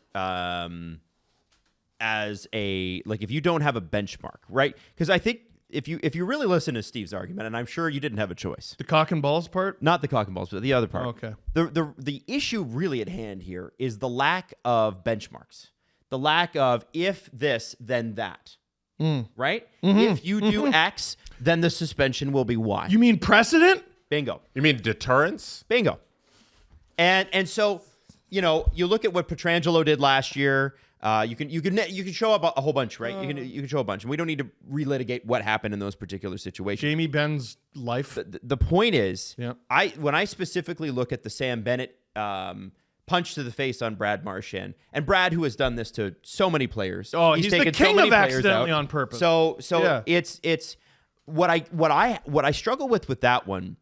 as if you don't have a benchmark, right? Because I think if you really listen to Steve's argument, and I'm sure you didn't have a choice. The cock and balls part? Not the cock and balls, but the other part. Okay. The issue really at hand here is the lack of benchmarks. The lack of if this, then that. Right? If you do X, then the suspension will be Y. You mean precedent? Bingo. You mean deterrence? Bingo. And so, you look at what Pietrangelo did last year. You can show up a whole bunch, right? You can show a bunch, and we don't need to relitigate what happened in those particular situations. Jamie Benn's life. The point is, Yeah. when I specifically look at the Sam Bennett punch to the face on Brad Marchand. And Brad, who has done this to so many players. Oh, he's the taken so king many of players accidentally out. on purpose. So Yeah. it's what I struggle with that one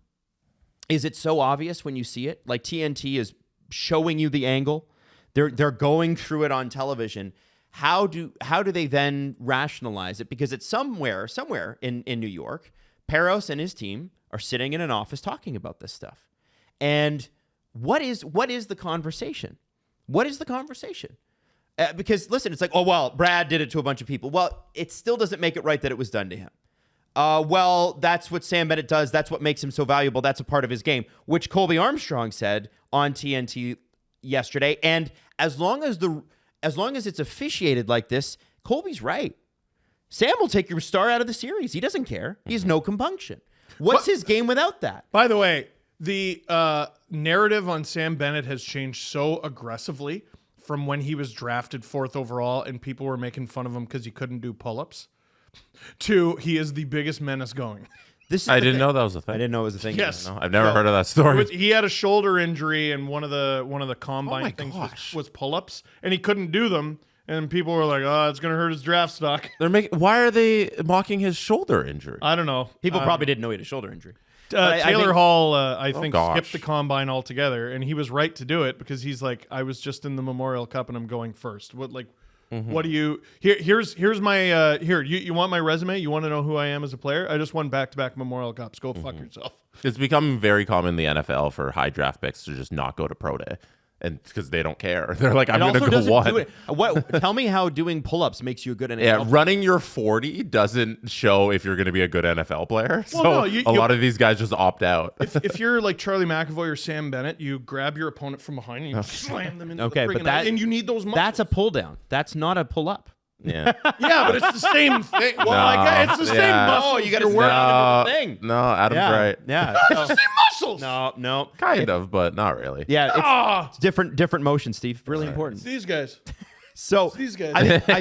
is it's so obvious when you see it. Like TNT is showing you the angle. They're going through it on television. How do they then rationalize it? Because it's somewhere in New York, Peros and his team are sitting in an office talking about this stuff. And what is the conversation? What is the conversation? Because listen, it's like, oh, well, Brad did it to a bunch of people. Well, it still doesn't make it right that it was done to him. Well, that's what Sam Bennett does. That's what makes him so valuable. That's a part of his game, which Colby Armstrong said on TNT yesterday. And as long as it's officiated like this, Colby's right. Sam will take your star out of the series. He doesn't care. He has no compunction. What's his game without that? By the way, the narrative on Sam Bennett has changed so aggressively from when he was drafted 4th overall and people were making fun of him because he couldn't do pull-ups to he is the biggest menace going. I didn't know that was a thing. I didn't know it was a thing. Yes. No, I've never heard of that story. He had a shoulder injury and one of the combine things was pull-ups and he couldn't do them. And people were like, oh, it's going to hurt his draft stock. Why are they mocking his shoulder injury? I don't know. People probably didn't know he had a shoulder injury. Taylor Hall, I think, gosh. skipped the combine altogether, and he was right to do it because he's like, I was just in the Memorial Cup and I'm going first. What do you? Here's my You want my resume? You want to know who I am as a player? I just won back-to-back Memorial Cups. Go fuck yourself. It's become very common in the NFL for high draft picks to just not go to pro day. And because they don't care. They're like, I'm going to go one. Tell me how doing pull-ups makes you a good NFL player. Running your 40 doesn't show if you're going to be a good NFL player. Well, so a lot of these guys just opt out. If you're like Charlie McAvoy or Sam Bennett, you grab your opponent from behind and you slam them into the friggin' ice, and you need those muscles. That's a pull-down. That's not a pull-up. Yeah. Yeah, but it's the same thing. Well, it's the same muscle. Oh, you got to work on a different thing. No, Adam's right. Yeah. It's the same muscles. No. Kind of, but not really. Yeah, it's different motion, Steve. Really important. It's these guys. So These guys. I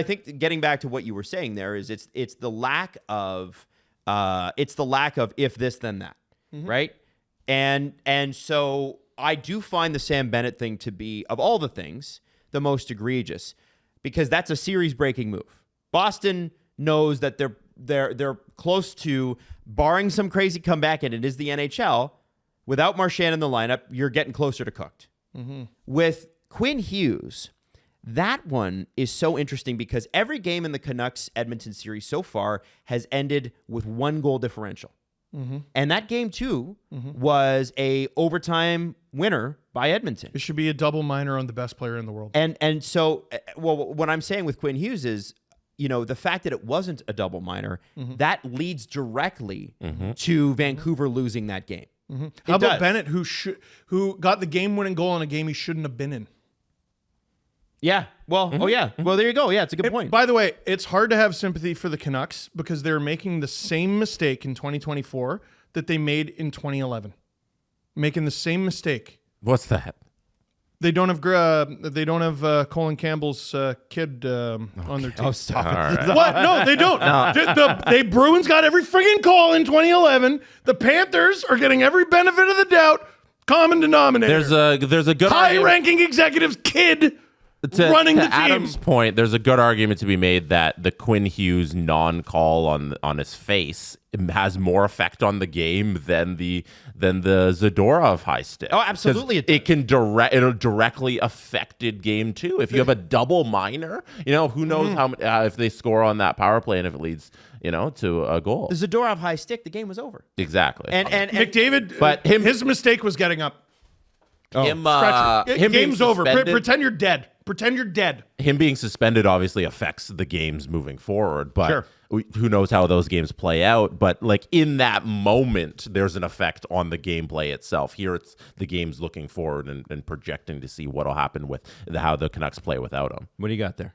think getting back to what you were saying there is it's the lack of if this then that, right? And so I do find the Sam Bennett thing to be, of all the things, the most egregious, because that's a series breaking move. Boston knows that they're close to, barring some crazy comeback, and it is the NHL. Without Marchand in the lineup, you're getting closer to cooked. With Quinn Hughes, that one is so interesting because every game in the Canucks Edmonton series so far has ended with 1 goal differential. And that game, too, was a overtime winner by Edmonton. It should be a double minor on the best player in the world. And so, well, what I'm saying with Quinn Hughes is, the fact that it wasn't a double minor, that leads directly to Vancouver losing that game. How about Bennett, who got the game-winning goal in a game he shouldn't have been in? Yeah. Well, Well, there you go. Yeah, it's a good point. By the way, it's hard to have sympathy for the Canucks because they're making the same mistake in 2024 that they made in 2011. Making the same mistake. What's that? They don't have Colin Campbell's kid on their team. Oh, stop it. Right. What? No, they don't. The Bruins got every friggin' call in 2011. The Panthers are getting every benefit of the doubt. Common denominator. There's a good high-ranking executive's kid running the team. Adam's point, there's a good argument to be made that the Quinn Hughes non-call on his face has more effect on the game than the Zadorov high stick. Oh, absolutely. It'll directly affected game 2. If you have a double minor, who knows how if they score on that power play and if it leads to a goal. The Zadorov high stick, the game was over. Exactly. And McDavid, but his mistake was getting up. Him Game's over. Pretend you're dead. Pretend you're dead. Him being suspended obviously affects the games moving forward, but Sure. Who knows how those games play out. But in that moment, there's an effect on the gameplay itself. Here, it's the game's looking forward and projecting to see what'll happen with how the Canucks play without him. What do you got there?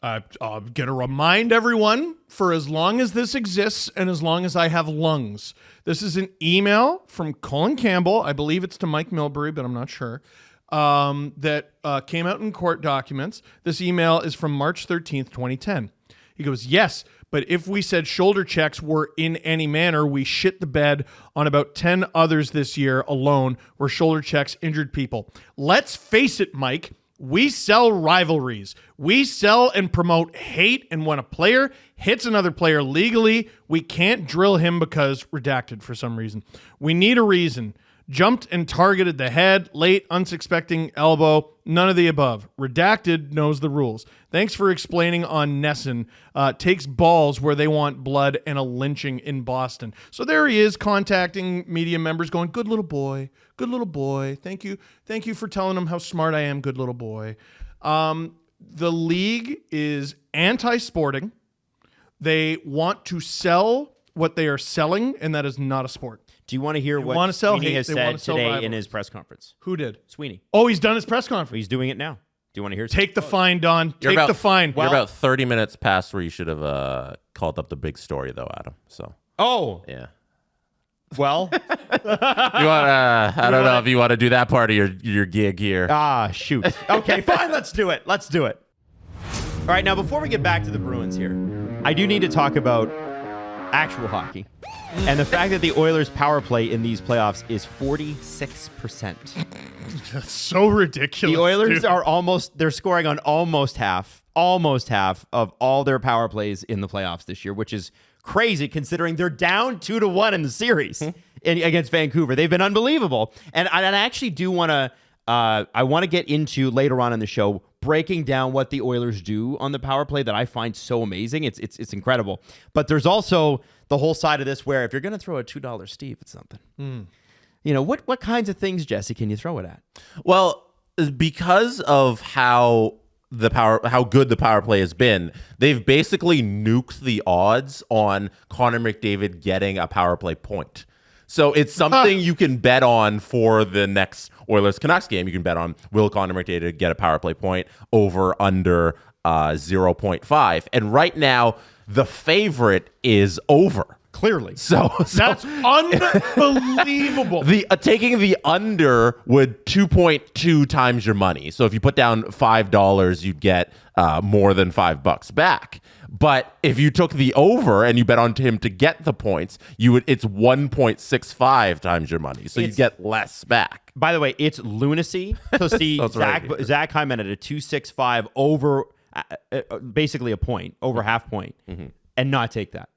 I'm going to remind everyone, for as long as this exists and as long as I have lungs, this is an email from Colin Campbell. I believe it's to Mike Milbury, but I'm not sure. That came out in court documents. This email is from March 13th, 2010. He goes, yes, But if we said shoulder checks were in any manner, we shit the bed on about 10 others this year alone where shoulder checks injured people. Let's face it, Mike. We sell rivalries. We sell and promote hate, and when a player hits another player legally, we can't drill him because redacted for some reason. We need a reason. Jumped and targeted the head, late, unsuspecting elbow, none of the above. Redacted knows the rules. Thanks for explaining on Nesson. Takes balls where they want blood and a lynching in Boston. So there he is contacting media members going, good little boy, good little boy. Thank you for telling him how smart I am, good little boy. The league is anti-sporting. They want to sell what they are selling, and that is not a sport. Do you want to hear what Sweeney has said today in his press conference? Who did? Sweeney. Oh, he's done his press conference. He's doing it now. Do you want to hear? Take the fine, Don. Take the fine. You're about 30 minutes past where you should have called up the big story, though, Adam. So. Oh. Yeah. Well. You want? I don't know if you want to do that part of your gig here. Ah, shoot. Okay, fine. Let's do it. All right, now before we get back to the Bruins here, I do need to talk about actual hockey. And the fact that the Oilers' power play in these playoffs is 46%. That's so ridiculous. The Oilers they're scoring on almost half of all their power plays in the playoffs this year, which is crazy considering they're down 2-1 in the series against Vancouver. They've been unbelievable. And I actually do want to I want to get into later on in the show breaking down what the Oilers do on the power play that I find so amazing. It's incredible. But there's also the whole side of this where if you're going to throw a $2 Steve at something, you know, what kinds of things, Jesse, can you throw it at? Well, because of how good the power play has been, they've basically nuked the odds on Connor McDavid getting a power play point. So it's something you can bet on for the next Oilers-Canucks game. You can bet on will Connor McDavid get a power play point over under 0.5. And right now, the favorite is over. Clearly. So that's unbelievable. Taking the under would 2.2 times your money. So if you put down $5, you'd get more than $5 back. But if you took the over and you bet on him to get the points, it's 1.65 times your money. So you get less back. By the way, it's lunacy to see Zach Hyman at a 2.65 over basically a point, over half point, and not take that.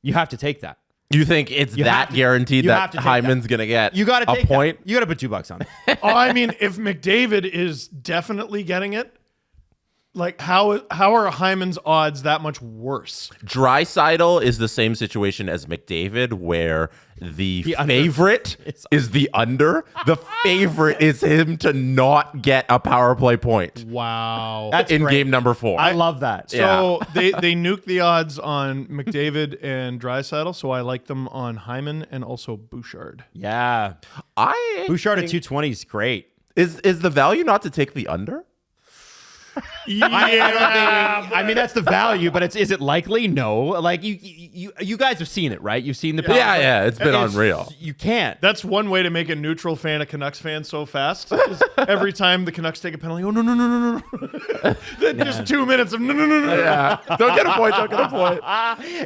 You have to take that. You think it's guaranteed that Hyman's going to get a point? You got to put $2 on it. I mean, if McDavid is definitely getting it, like how are Hyman's odds that much worse? Draisaitl is the same situation as McDavid, where the favorite is the under. The favorite is him to not get a power play point. Wow, that's in great. Game number 4. I love that. So they nuked the odds on McDavid and Draisaitl, so I like them on Hyman and also Bouchard. Yeah, Bouchard at 220 is great. Is the value not to take the under? I mean, that's the value, but is it likely? No. Like you guys have seen it, right? You've seen the power play. Yeah, it's been unreal. You can't. That's one way to make a neutral fan a Canucks fan so fast. Every time the Canucks take a penalty, oh no. Then just 2 minutes of no. Yeah. Don't get a point.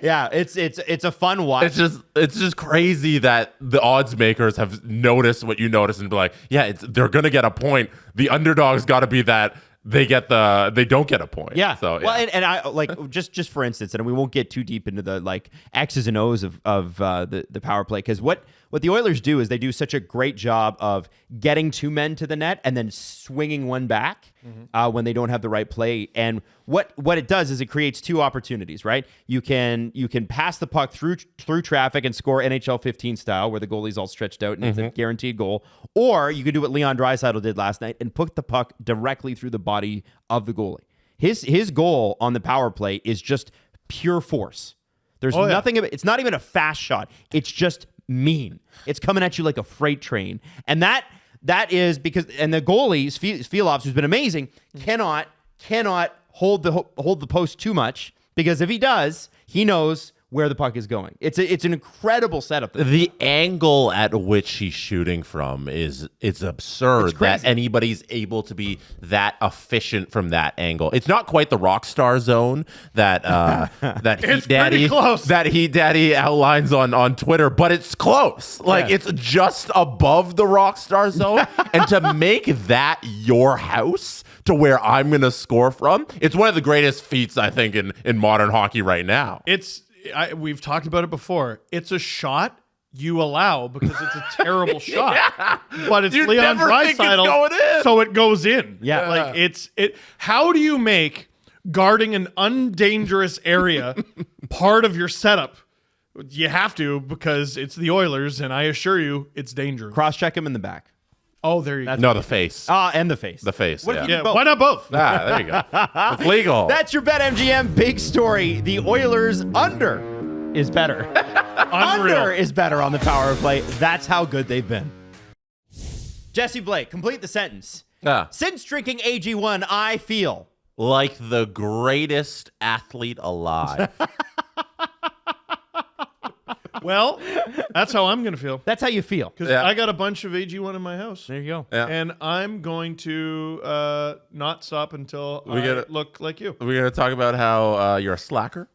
Yeah, it's a fun watch. It's just crazy that the odds makers have noticed what you noticed and be like, yeah, they're gonna get a point. The underdog's got to be that they don't get a point. Yeah. So, yeah. Well, and I like just for instance, and we won't get too deep into the like X's and O's of the power play, because what the Oilers do is they do such a great job of getting 2 men to the net and then swinging one back when they don't have the right play. And what it does is it creates 2 opportunities, right? You can pass the puck through traffic and score NHL 15 style, where the goalie's all stretched out and it's a guaranteed goal, or you can do what Leon Draisaitl did last night and put the puck directly through the body of the goalie. His goal on the power play is just pure force. There's nothing of it. It's not even a fast shot. It's just mean. It's coming at you like a freight train. And that is because, and the goalie, Svilovs, who's been amazing, cannot hold the post too much, because if he does, he knows where the puck is going. It's an incredible setup. The angle at which he's shooting from it's absurd It's crazy. that anybody's able to be that efficient from that angle. It's not quite the rock star zone that that It's pretty close. that Heat Daddy outlines on Twitter, but it's close. Like it's just above the rock star zone, and to make that your house to where I'm going to score from, it's one of the greatest feats I think in modern hockey right now. We've talked about it before. It's a shot you allow because it's a terrible shot, but it's You Leon never think it's Draisaitl, going in. so it goes in. Yeah. like it. How do you make guarding an undangerous area part of your setup? You have to, because it's the Oilers, and I assure you, it's dangerous. Cross-check him in the back. Oh, there you go. No, the face. And the face. The face. What if Yeah. you Yeah, both? why not both? There you go. It's legal. That's your BetMGM big story. The Oilers under is better. Unreal. Under is better on the power play. That's how good they've been. Jesse Blake, complete the sentence. Since drinking AG1, I feel Like the greatest athlete alive. Well, that's how I'm going to feel. that's how you feel. Because I got a bunch of AG1 in my house. There you go. Yeah. And I'm going to not stop until I gotta- look like you. We're going to talk about how you're a slacker.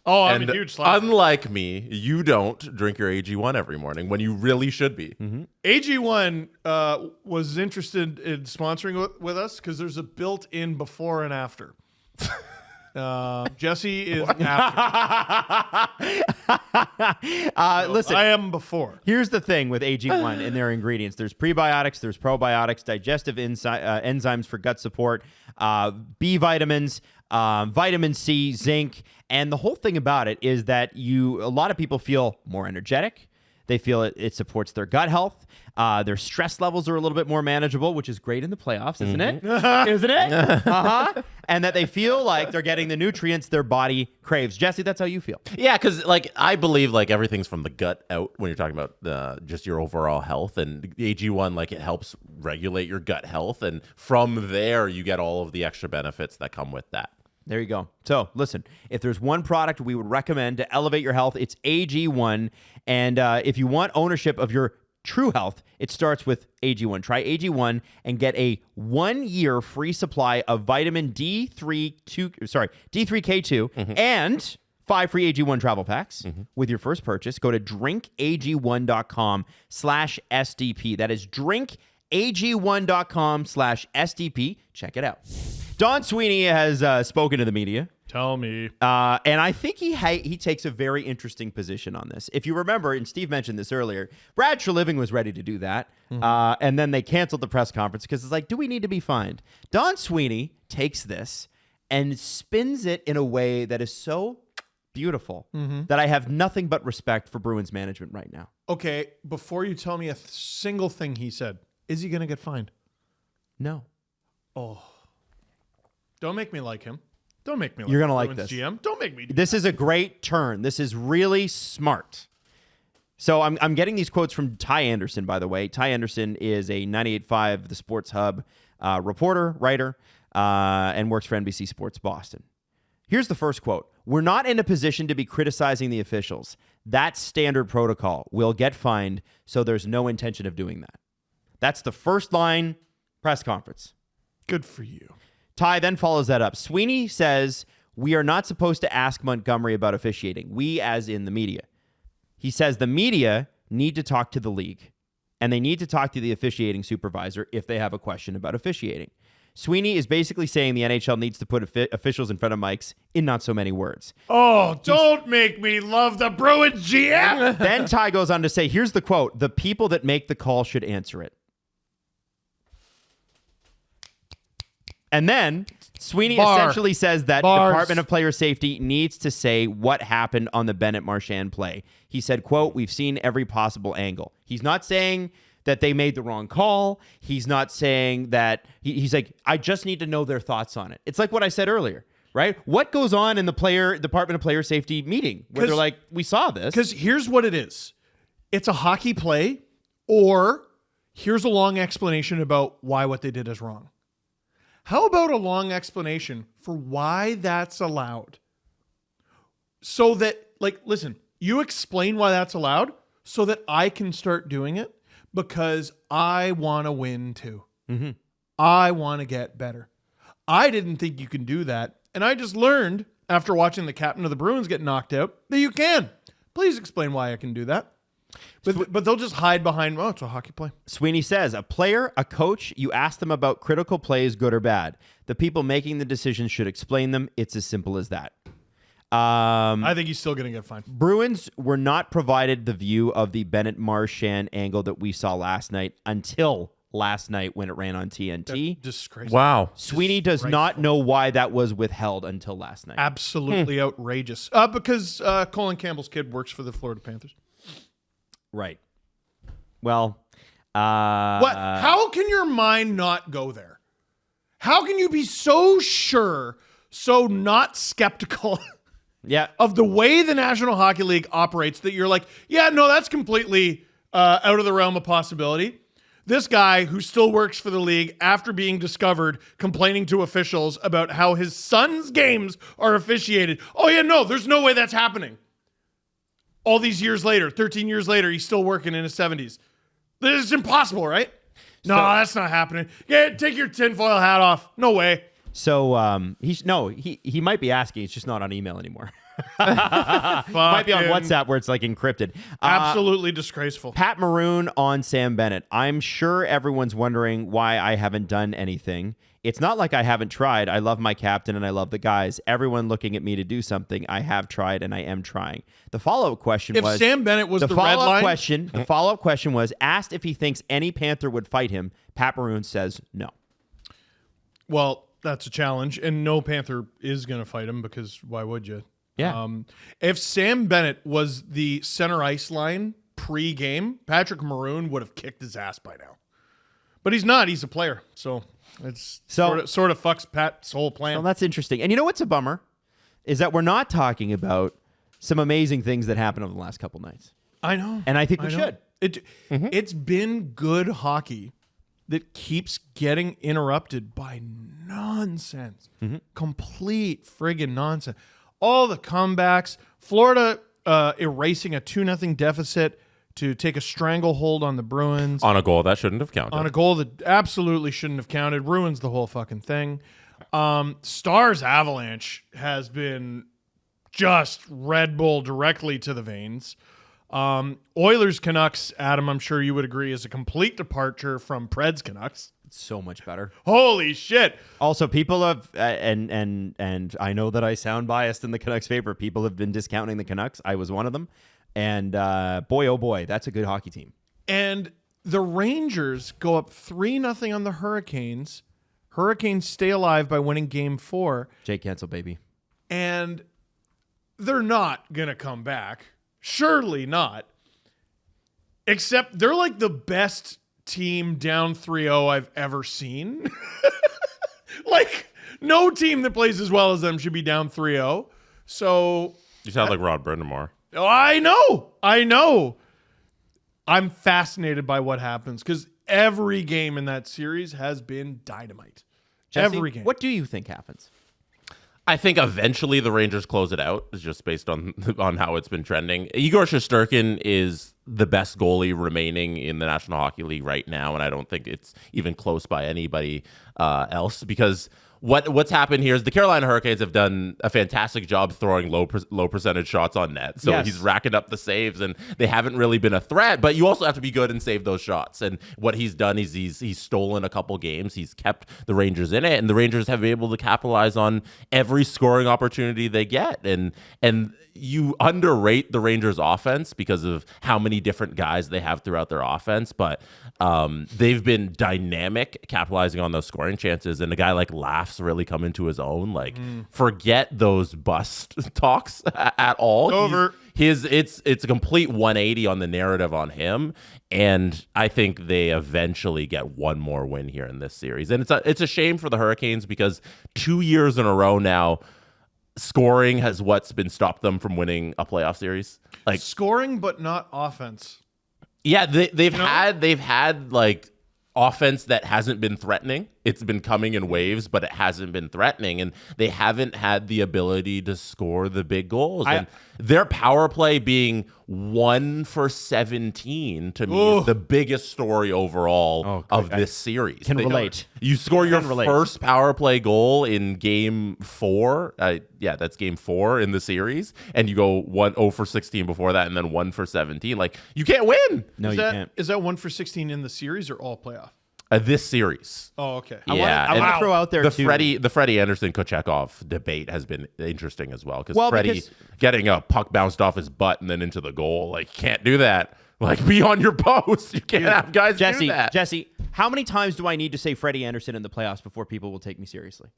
Oh, I'm And a huge slacker. unlike me, you don't drink your AG1 every morning when you really should be. AG1 was interested in sponsoring with us because there's a built-in before and after. Jesse is after. Listen, I am before. here's the thing with AG1 and their ingredients. There's prebiotics, there's probiotics, digestive enzymes for gut support, B vitamins, vitamin C, zinc, and the whole thing about it is that a lot of people feel more energetic. They feel it supports their gut health. Their stress levels are a little bit more manageable, which is great in the playoffs, isn't it? Isn't it? And that they feel like they're getting the nutrients their body craves. Jesse, that's how you feel. Yeah, because I believe everything's from the gut out when you're talking about just your overall health, and AG1 it helps regulate your gut health, and from there you get all of the extra benefits that come with that. There you go. So listen, if there's one product we would recommend to elevate your health, it's AG1. And if you want ownership of your true health, it starts with AG1. Try AG1 and get a 1-year free supply of vitamin D3K2 and 5 free AG1 travel packs with your first purchase. Go to drinkag1.com/SDP. That is drinkag1.com/SDP. Check it out. Don Sweeney has spoken to the media. Tell me. And I think he takes a very interesting position on this. If you remember, and Steve mentioned this earlier, Brad Treliving was ready to do that. And then they canceled the press conference because it's like, do we need to be fined? Don Sweeney takes this and spins it in a way that is so beautiful that I have nothing but respect for Bruins management right now. Okay, before you tell me a single thing he said, is he going to get fined? No. Don't make me like him. Don't make me like You're gonna Bruins like this. GM. Don't make me do This is a great turn. This is really smart. So I'm getting these quotes from Ty Anderson, by the way. Ty Anderson is a 98.5 The Sports Hub reporter, writer, and works for NBC Sports Boston. Here's the first quote. "We're not in a position to be criticizing the officials. That's standard protocol. We'll get fined, so there's no intention of doing that." That's the first line press conference. Good for you. Ty then follows that up. Sweeney says, "We are not supposed to ask Montgomery about officiating." We, as in the media. He says the media need to talk to the league, and they need to talk to the officiating supervisor if they have a question about officiating. Sweeney is basically saying the NHL needs to put officials in front of mics in not so many words. Oh, don't make me love the Bruins GM. Then Ty goes on to say, here's the quote, "The people that make the call should answer it." And then Sweeney essentially says that Department of Player Safety needs to say what happened on the Bennett Marchand play. He said, quote, "We've seen every possible angle." He's not saying that they made the wrong call. He's not saying that he's like, I just need to know their thoughts on it. It's like what I said earlier, right? What goes on in the Department of Player Safety meeting where they're like, we saw this. Because here's what it is. It's a hockey play, or here's a long explanation about why what they did is wrong. How about a long explanation for why that's allowed? so that, like, listen, you explain why that's allowed so that I can start doing it because I want to win too. Mm-hmm. I want to get better. I didn't think you can do that. And I just learned after watching the captain of the Bruins get knocked out that you can. Please explain why I can do that. But they'll just hide behind, oh, it's a hockey play. Sweeney says, a player, a coach, you ask them about critical plays, good or bad. The people making the decisions should explain them. It's as simple as that. I think he's still going to get fined. Bruins were not provided the view of the Bennett Marchand angle that we saw last night until last night when it ran on TNT. Disgraceful. Wow. Sweeney does not know why that was withheld until last night. Absolutely outrageous. Because Colin Campbell's kid works for the Florida Panthers. Right. Well, What? How can your mind not go there? How can you be so sure, so not skeptical yeah. of the way the National Hockey League operates that you're like, yeah, no, that's completely out of the realm of possibility? This guy who still works for the league after being discovered complaining to officials about how his son's games are officiated. Oh, yeah, no, there's no way that's happening. All these years later, 13 years later, he's still working in his 70s. This is impossible, right? No, that's not happening. Yeah, take your tinfoil hat off. No way. So he might be asking. It's just not on email anymore. Might be on WhatsApp where it's like encrypted. Absolutely disgraceful. Pat Maroon on Sam Bennett. I'm sure everyone's wondering why I haven't done anything. It's not like I haven't tried. I love my captain and I love the guys. Everyone looking at me to do something. I have tried and I am trying. The follow-up question was... If Sam Bennett was the red line... The follow-up question was asked if he thinks any Panther would fight him. Pat Maroon says no. Well, that's a challenge. And no Panther is going to fight him because why would you? Yeah. If Sam Bennett was the center ice line pre-game, Patrick Maroon would have kicked his ass by now. But he's not. He's a player. So it's sort of fucks Pat's whole plan. Well, that's interesting. And you know what's a bummer? Is that we're not talking about some amazing things that happened over the last couple nights. I know. And I think we should. It's been good hockey that keeps getting interrupted by nonsense. Complete friggin' nonsense. All the comebacks. Florida erasing a 2-0 deficit to take a stranglehold on the Bruins. On a goal that shouldn't have counted. On a goal that absolutely shouldn't have counted. Ruins the whole fucking thing. Stars Avalanche has been just Red Bull directly to the veins. Oilers Canucks, Adam, I'm sure you would agree, is a complete departure from Preds Canucks. It's so much better. Holy shit. Also, people have, and I know that I sound biased in the Canucks' favor, people have been discounting the Canucks. I was one of them. And boy, oh boy, that's a good hockey team. And the Rangers go up 3-0 on the Hurricanes. Hurricanes stay alive by winning Game 4. Jake Cancel, baby. And they're not going to come back. Surely not. Except they're like the best team down 3-0 I've ever seen. Like, no team that plays as well as them should be down 3-0. So... You sound like Rod Brindamore. Oh, I know. I'm fascinated by what happens because every game in that series has been dynamite. Jesse, every game. What do you think happens? I think eventually the Rangers close it out, just based on how it's been trending. Igor Shesterkin is the best goalie remaining in the National Hockey League right now, and I don't think it's even close by anybody else because what's happened here is the Carolina Hurricanes have done a fantastic job throwing low percentage shots on net. So he's racking up the saves, and they haven't really been a threat. But you also have to be good and save those shots. And what he's done is he's stolen a couple games. He's kept the Rangers in it, and the Rangers have been able to capitalize on every scoring opportunity they get. And you underrate the Rangers offense because of how many different guys they have throughout their offense, but they've been dynamic capitalizing on those scoring chances. And a guy like Laughs really come into his own. Like, forget those bust talks at all. Over. It's a complete 180 on the narrative on him. And I think they eventually get one more win here in this series. And it's a shame for the Hurricanes because 2 years in a row now, scoring has what's been stopped them from winning a playoff series. Like scoring, but not offense. Yeah, they've had like offense that hasn't been threatening. it's been coming in waves, but it hasn't been threatening, and they haven't had the ability to score the big goals. And their power play being 1 for 17 to me is the biggest story overall of this series. Can relate. You score your first power play goal in game 4. That's game 4 in the series, and you go 0 for 16 before that, and then 1 for 17. Like, you can't win. No, you can't. Is that 1 for 16 in the series or all playoff? This series. Oh, okay. I want to throw out there the too. Freddie Anderson Kochekov debate has been interesting as well, because Freddie getting a puck bounced off his butt and then into the goal, like, can't do that. Like, be on your post. You can't have guys do that. Jesse, how many times do I need to say Freddie Anderson in the playoffs before people will take me seriously?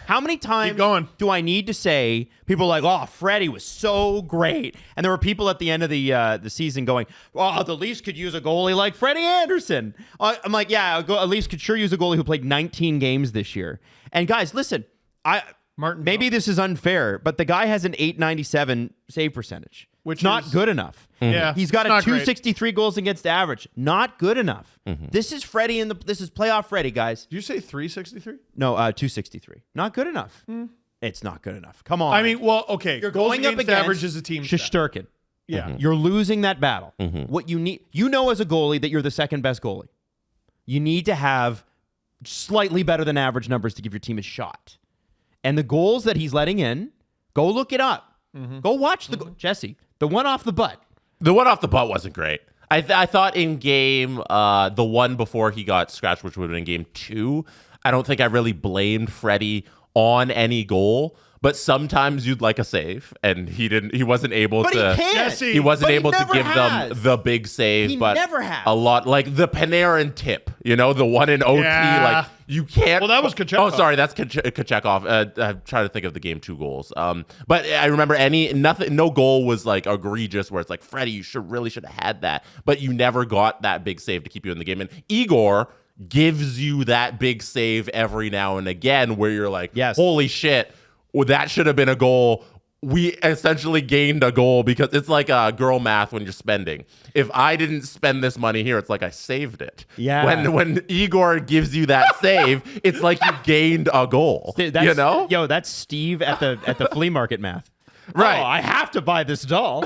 How many times do I need to say, people are like, oh, Freddie was so great. And there were people at the end of the season going, oh, the Leafs could use a goalie like Freddie Anderson. I'm like, yeah, the Leafs could sure use a goalie who played 19 games this year. And guys, listen, maybe this is unfair, but the guy has an .897 save percentage, which not good enough. Yeah, he's got a .263 goals against average. Not good enough. This is Freddie this is playoff Freddie, guys. Did you say 363? No, 263. Not good enough. It's not good enough. Come on. I mean, well, okay. You're going up against average as a team. Shesterkin. Yeah. You're losing that battle. What you need, as a goalie that you're the second best goalie. You need to have slightly better than average numbers to give your team a shot. And the goals that he's letting in, go look it up. Go watch Jesse, the one off the butt. The one off the butt wasn't great. I thought in game, the one before he got scratched, which would have been game 2, I don't think I really blamed Freddie on any goal. But sometimes you'd like a save, and he wasn't able to. But he can't. He wasn't able to give them the big save. He but never has. A lot, like the Panarin tip, the one in OT. Yeah. Like, you can't. Well, that was Kochekov. Oh, sorry, that's Kochekov. I'm trying to think of the game 2 goals. But I remember no goal was like egregious where it's like, Freddie, you really should have had that, but you never got that big save to keep you in the game. And Igor gives you that big save every now and again where you're like, yes, holy shit. Well, that should have been a goal. We essentially gained a goal because it's like girl math when you're spending. If I didn't spend this money here, it's like I saved it. Yeah. When Igor gives you that save, it's like you gained a goal. Yo, that's Steve at the flea market math. Right. Oh, I have to buy this doll.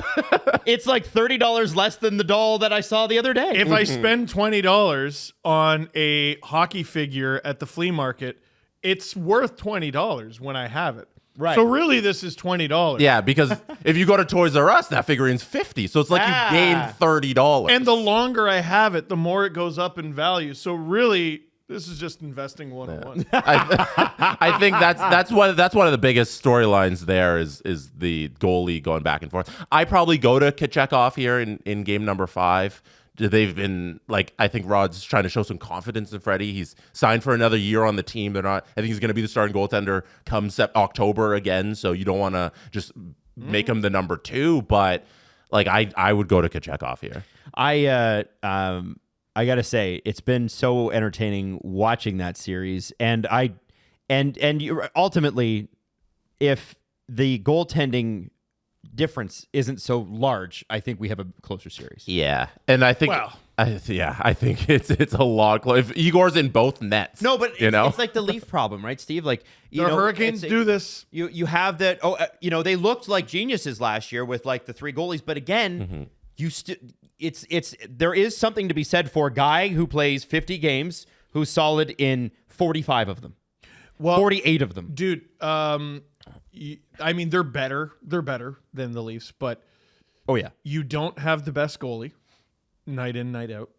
It's like $30 less than the doll that I saw the other day. If I spend $20 on a hockey figure at the flea market, it's worth $20 when I have it. Right. So really, this is $20. Yeah, because if you go to Toys R Us, that figurine's $50. So it's like you gained $30. And the longer I have it, the more it goes up in value. So really, this is just investing 101. I think that's one of the biggest storylines there is the goalie going back and forth. I probably go to Kochekov here in game number 5. They've been I think Rod's trying to show some confidence in Freddie. He's signed for another year on the team. I think he's going to be the starting goaltender come October again. So you don't want to just make him the number 2. But I would go to Kochekov here. I gotta say, it's been so entertaining watching that series, and ultimately, if the goaltending difference isn't so large, I think we have a closer series. Yeah, and I think, I think it's a lot closer. If Igor's in both nets, no, but it's like the Leaf problem, right, Steve? Like the Hurricanes do this. You have that. They looked like geniuses last year with the 3 goalies, but again, there is something to be said for a guy who plays 50 games who's solid in 45 of them. Well, 48 of them. Dude, I mean, they're better. They're better than the Leafs, but you don't have the best goalie night in, night out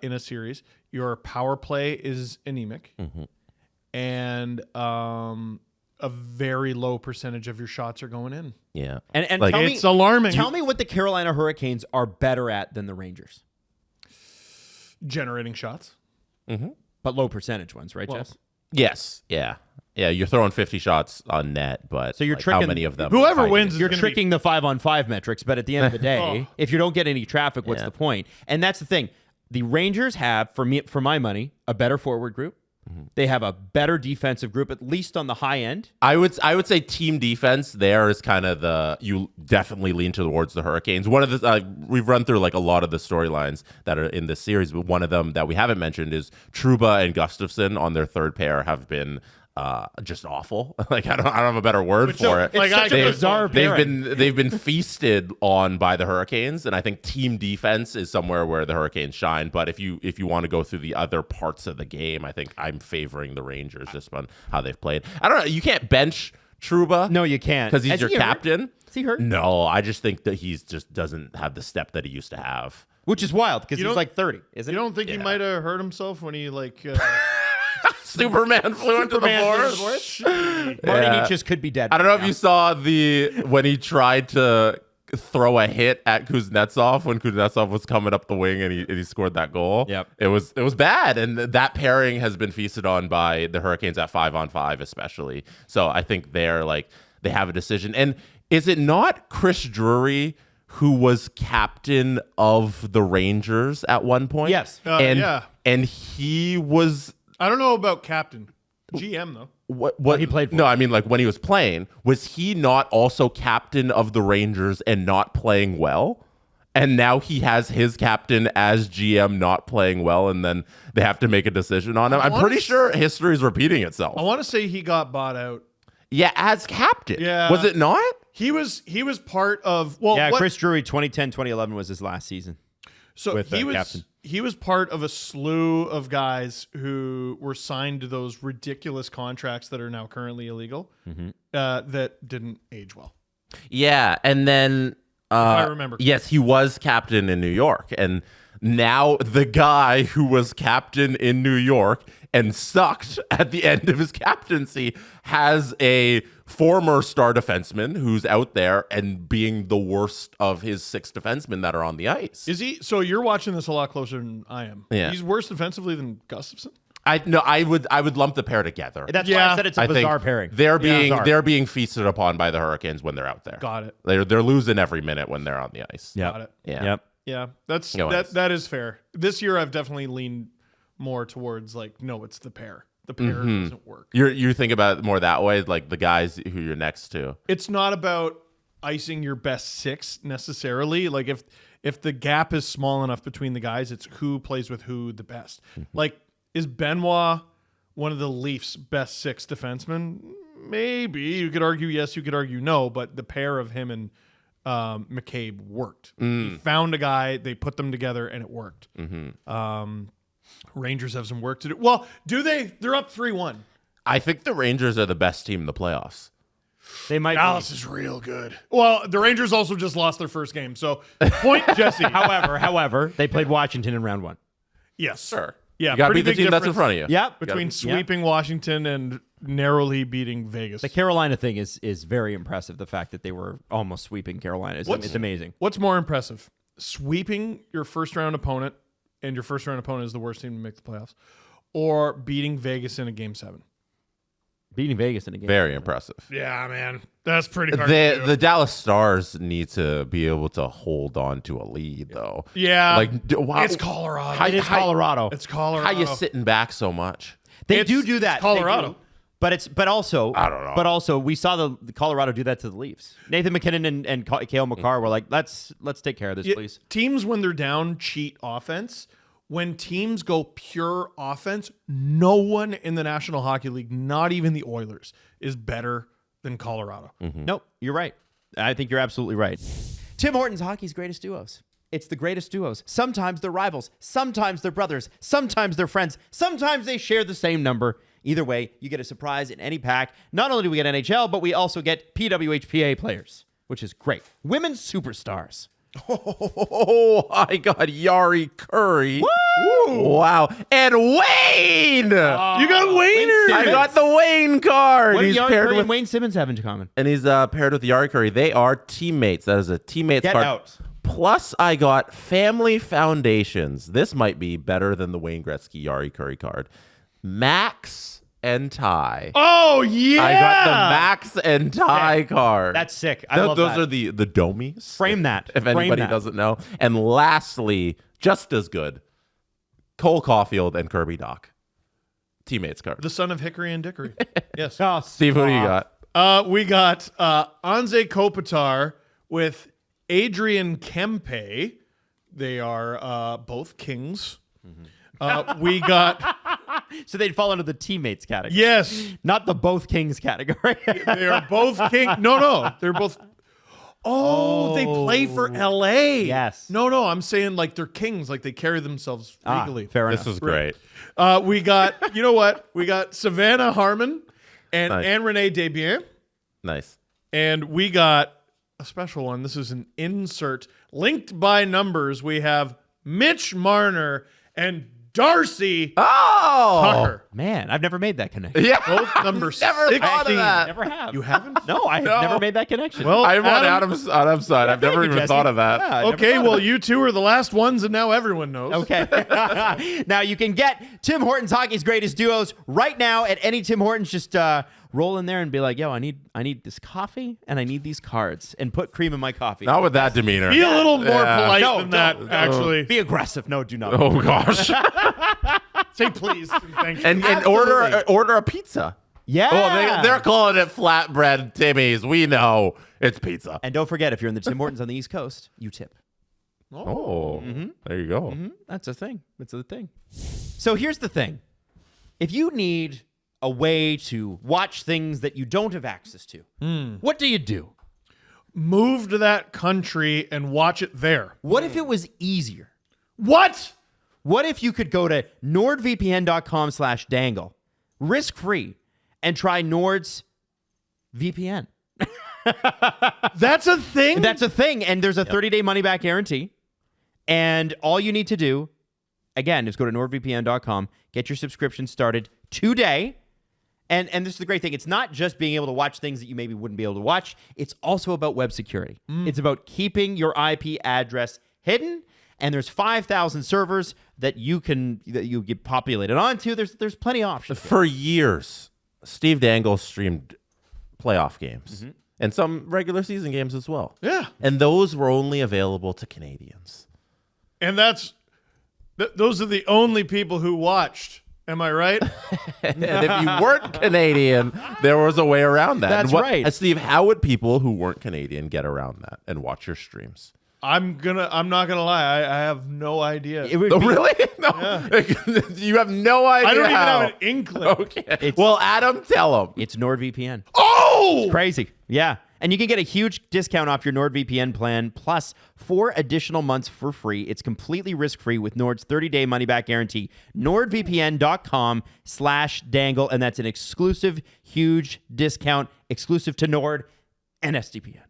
in a series. Your power play is anemic, and a very low percentage of your shots are going in. Yeah, and it's alarming. Tell me what the Carolina Hurricanes are better at than the Rangers. Generating shots, but low percentage ones, right, Jess? Yes. Yeah. You're throwing 50 shots on net, but so you're tricking how many of them? Whoever wins, you're tricking the 5-on-5 metrics. But at the end of the day, if you don't get any traffic, what's the point? And that's the thing. The Rangers have, for my money, a better forward group. They have a better defensive group, at least on the high end. I would say team defense there is kind of you definitely lean towards the Hurricanes. One of the we've run through like a lot of the storylines that are in this series, but one of them that we haven't mentioned is Trouba and Gustafsson on their third pair have been just awful. Like I don't have a better word for it. It's such a bizarre pairing. They've been feasted on by the Hurricanes, and I think team defense is somewhere where the Hurricanes shine. But if you want to go through the other parts of the game, I think I'm favoring the Rangers just on how they've played. I don't know. You can't bench Trouba. No, you can't because he's your captain. Is he hurt? No, I just think that he's just doesn't have the step that he used to have. Which is wild because he's like 30, isn't You he? don't think he might have hurt himself when he like Superman flew into the forest. Marty Nietzsche could be dead. I don't know if you saw when he tried to throw a hit at Kuznetsov when Kuznetsov was coming up the wing and he scored that goal. Yep. It was bad, and that pairing has been feasted on by the Hurricanes at 5-on-5 especially. So I think they have a decision. And is it not Chris Drury who was captain of the Rangers at one point? Yes. And he was. I don't know about captain. GM though. What he played for. No, I mean like when he was playing, was he not also captain of the Rangers and not playing well? And now he has his captain as GM not playing well, and then they have to make a decision on him. I'm pretty sure history is repeating itself. I want to say he got bought out. Yeah, as captain. Yeah. Was it not? He was part of Chris Drury 2010-2011 was his last season. So with he was captain. He was part of a slew of guys who were signed to those ridiculous contracts that are now currently illegal that didn't age well. Yeah, and then I remember. Yes, he was captain in New York, and now the guy who was captain in New York and sucked at the end of his captaincy has a former star defenseman who's out there and being the worst of his 6 defensemen that are on the ice. Is he? So you're watching this a lot closer than I am. Yeah. He's worse defensively than Gustafsson? I would lump the pair together. That's why I said it's a bizarre pairing. They're being feasted upon by the Hurricanes when they're out there. Got it. They're losing every minute when they're on the ice. Got it. Yeah. Yep. Yeah, that's Go ahead. that is fair. This year I've definitely leaned more towards like, no, it's the pair. The pair doesn't work. You think about it more that way, like the guys who you're next to. It's not about icing your best 6 necessarily. Like if the gap is small enough between the guys, it's who plays with who the best. Like, is Benoit one of the Leafs' best 6 defensemen? Maybe. You could argue yes, you could argue no, but the pair of him and McCabe worked. He found a guy, they put them together, and it worked. Rangers have some work to do. Well, do they? They're up 3-1. I think the Rangers are the best team in the playoffs. They might Dallas is real good. Well, the Rangers also just lost their first game. So, point Jesse. However, they played Washington in round 1. Yes. Sure. Yeah, You got to pretty beat the big team that's in difference front of you. Yep. between sweeping Washington and narrowly beating Vegas. The Carolina thing is very impressive. The fact that they were almost sweeping Carolina it's amazing. What's more impressive? Sweeping your first round opponent, and your first round opponent is the worst team to make the playoffs, or beating Vegas in a game 7? Beating Vegas in a game. Very impressive. Yeah, man. That's pretty hard to do. The Dallas Stars need to be able to hold on to a lead, though. Yeah. Like, it's Colorado. It is Colorado. It's Colorado. How you sitting back so much? They It's do that. Colorado. They do. But also I don't know. But also we saw the Colorado do that to the Leafs. Nathan McKinnon and Cale Makar were like, let's take care of this, please. Teams, when they're down, cheat offense. When teams go pure offense, no one in the National Hockey League, not even the Oilers, is better than Colorado. Nope, you're right. I think you're absolutely right. Tim Hortons Hockey's greatest duos. It's the greatest duos. Sometimes they're rivals. Sometimes they're brothers. Sometimes they're friends. Sometimes they share the same number. Either way, you get a surprise in any pack. Not only do we get NHL, but we also get PWHPA players, which is great. Women's superstars. Oh, I got Yari Curry. Woo! Wow. And Wayne! You got Wayner! I got the Wayne card. What do He's Yari paired Curry with and Wayne Simmons have in common? and he's paired with Yari Curry. They are teammates. That is a teammates Get card. out. Plus, I got Family Foundations. This might be better than the Wayne Gretzky Yari Curry card. Max and Ty. Oh, yeah! I got the Max and Ty card. That's sick. I love those that. are the domies. Frame that. If Frame anybody that. doesn't know. And lastly, just as good, Cole Caulfield and Kirby Doc. teammates card. The son of Hickory and Dickory. Yes. Oh, Steve, who do you got? We got Anze Kopitar with Adrian Kempe. They are both kings. We got... So they'd fall under the teammates category. Yes. Not the both kings category. They are both king. No. They're both... Oh, they play for LA. Yes. No, I'm saying like they're kings, like they carry themselves regally. Fair enough. This was great. We got, you know what? We got Savannah Harmon and Nice. Anne-Renee Desbiens. Nice. And we got a special one. This is an insert. Linked by numbers, we have Mitch Marner and Darcy Oh, Tucker. Man, I've never made that connection. yeah. Both number Never 16. thought of that. Never have. You haven't? No, I have never made that connection. Well, I'm on Adam's side. I've never thank you, even Jesse. thought of that. Yeah, I never Okay, thought of well, it. you two are the last ones, and now everyone knows. Okay. Now you can get Tim Hortons Hockey's Greatest Duos right now at any Tim Hortons. Just roll in there and be like, yo, I need this coffee and I need these cards, and put cream in my coffee. Not with that demeanor. Be a little more Yeah. polite No, than that, don't. actually. Be aggressive. No, do not. Oh gosh. Say please. And thank you. and Absolutely. order a pizza. Yeah. Oh, they're calling it flatbread Timmy's. We know it's pizza. And don't forget, if you're in the Tim Hortons on the East Coast, you tip. Oh, there you go. That's a thing. That's a thing. So here's the thing. If you need a way to watch things that you don't have access to, what do you do? Move to that country and watch it there. What if it was easier? What? What if you could go to nordvpn.com/dangle, risk-free, and try Nord's VPN? That's a thing? That's a thing, and there's a 30-day money-back guarantee. And all you need to do, again, is go to nordvpn.com, get your subscription started today. And this is the great thing. It's not just being able to watch things that you maybe wouldn't be able to watch. It's also about web security. It's about keeping your IP address hidden. And there's 5,000 servers that you get populated onto. There's plenty of options. For years, Steve Dangle streamed playoff games and some regular season games as well. Yeah. And those were only available to Canadians. And those are the only people who watched. Am I right? And if you weren't Canadian, there was a way around that. That's right. And Steve, how would people who weren't Canadian get around that and watch your streams? I'm not gonna lie. I have no idea. It would Oh, be- really? No. You have no idea. I don't even how. have an inkling. Okay. Well, Adam, tell him. It's NordVPN. Oh! Crazy. Yeah. And you can get a huge discount off your NordVPN plan, plus 4 additional months for free. It's completely risk-free with Nord's 30-day money-back guarantee. NordVPN.com/dangle, and that's an exclusive, huge discount exclusive to Nord and SDPN.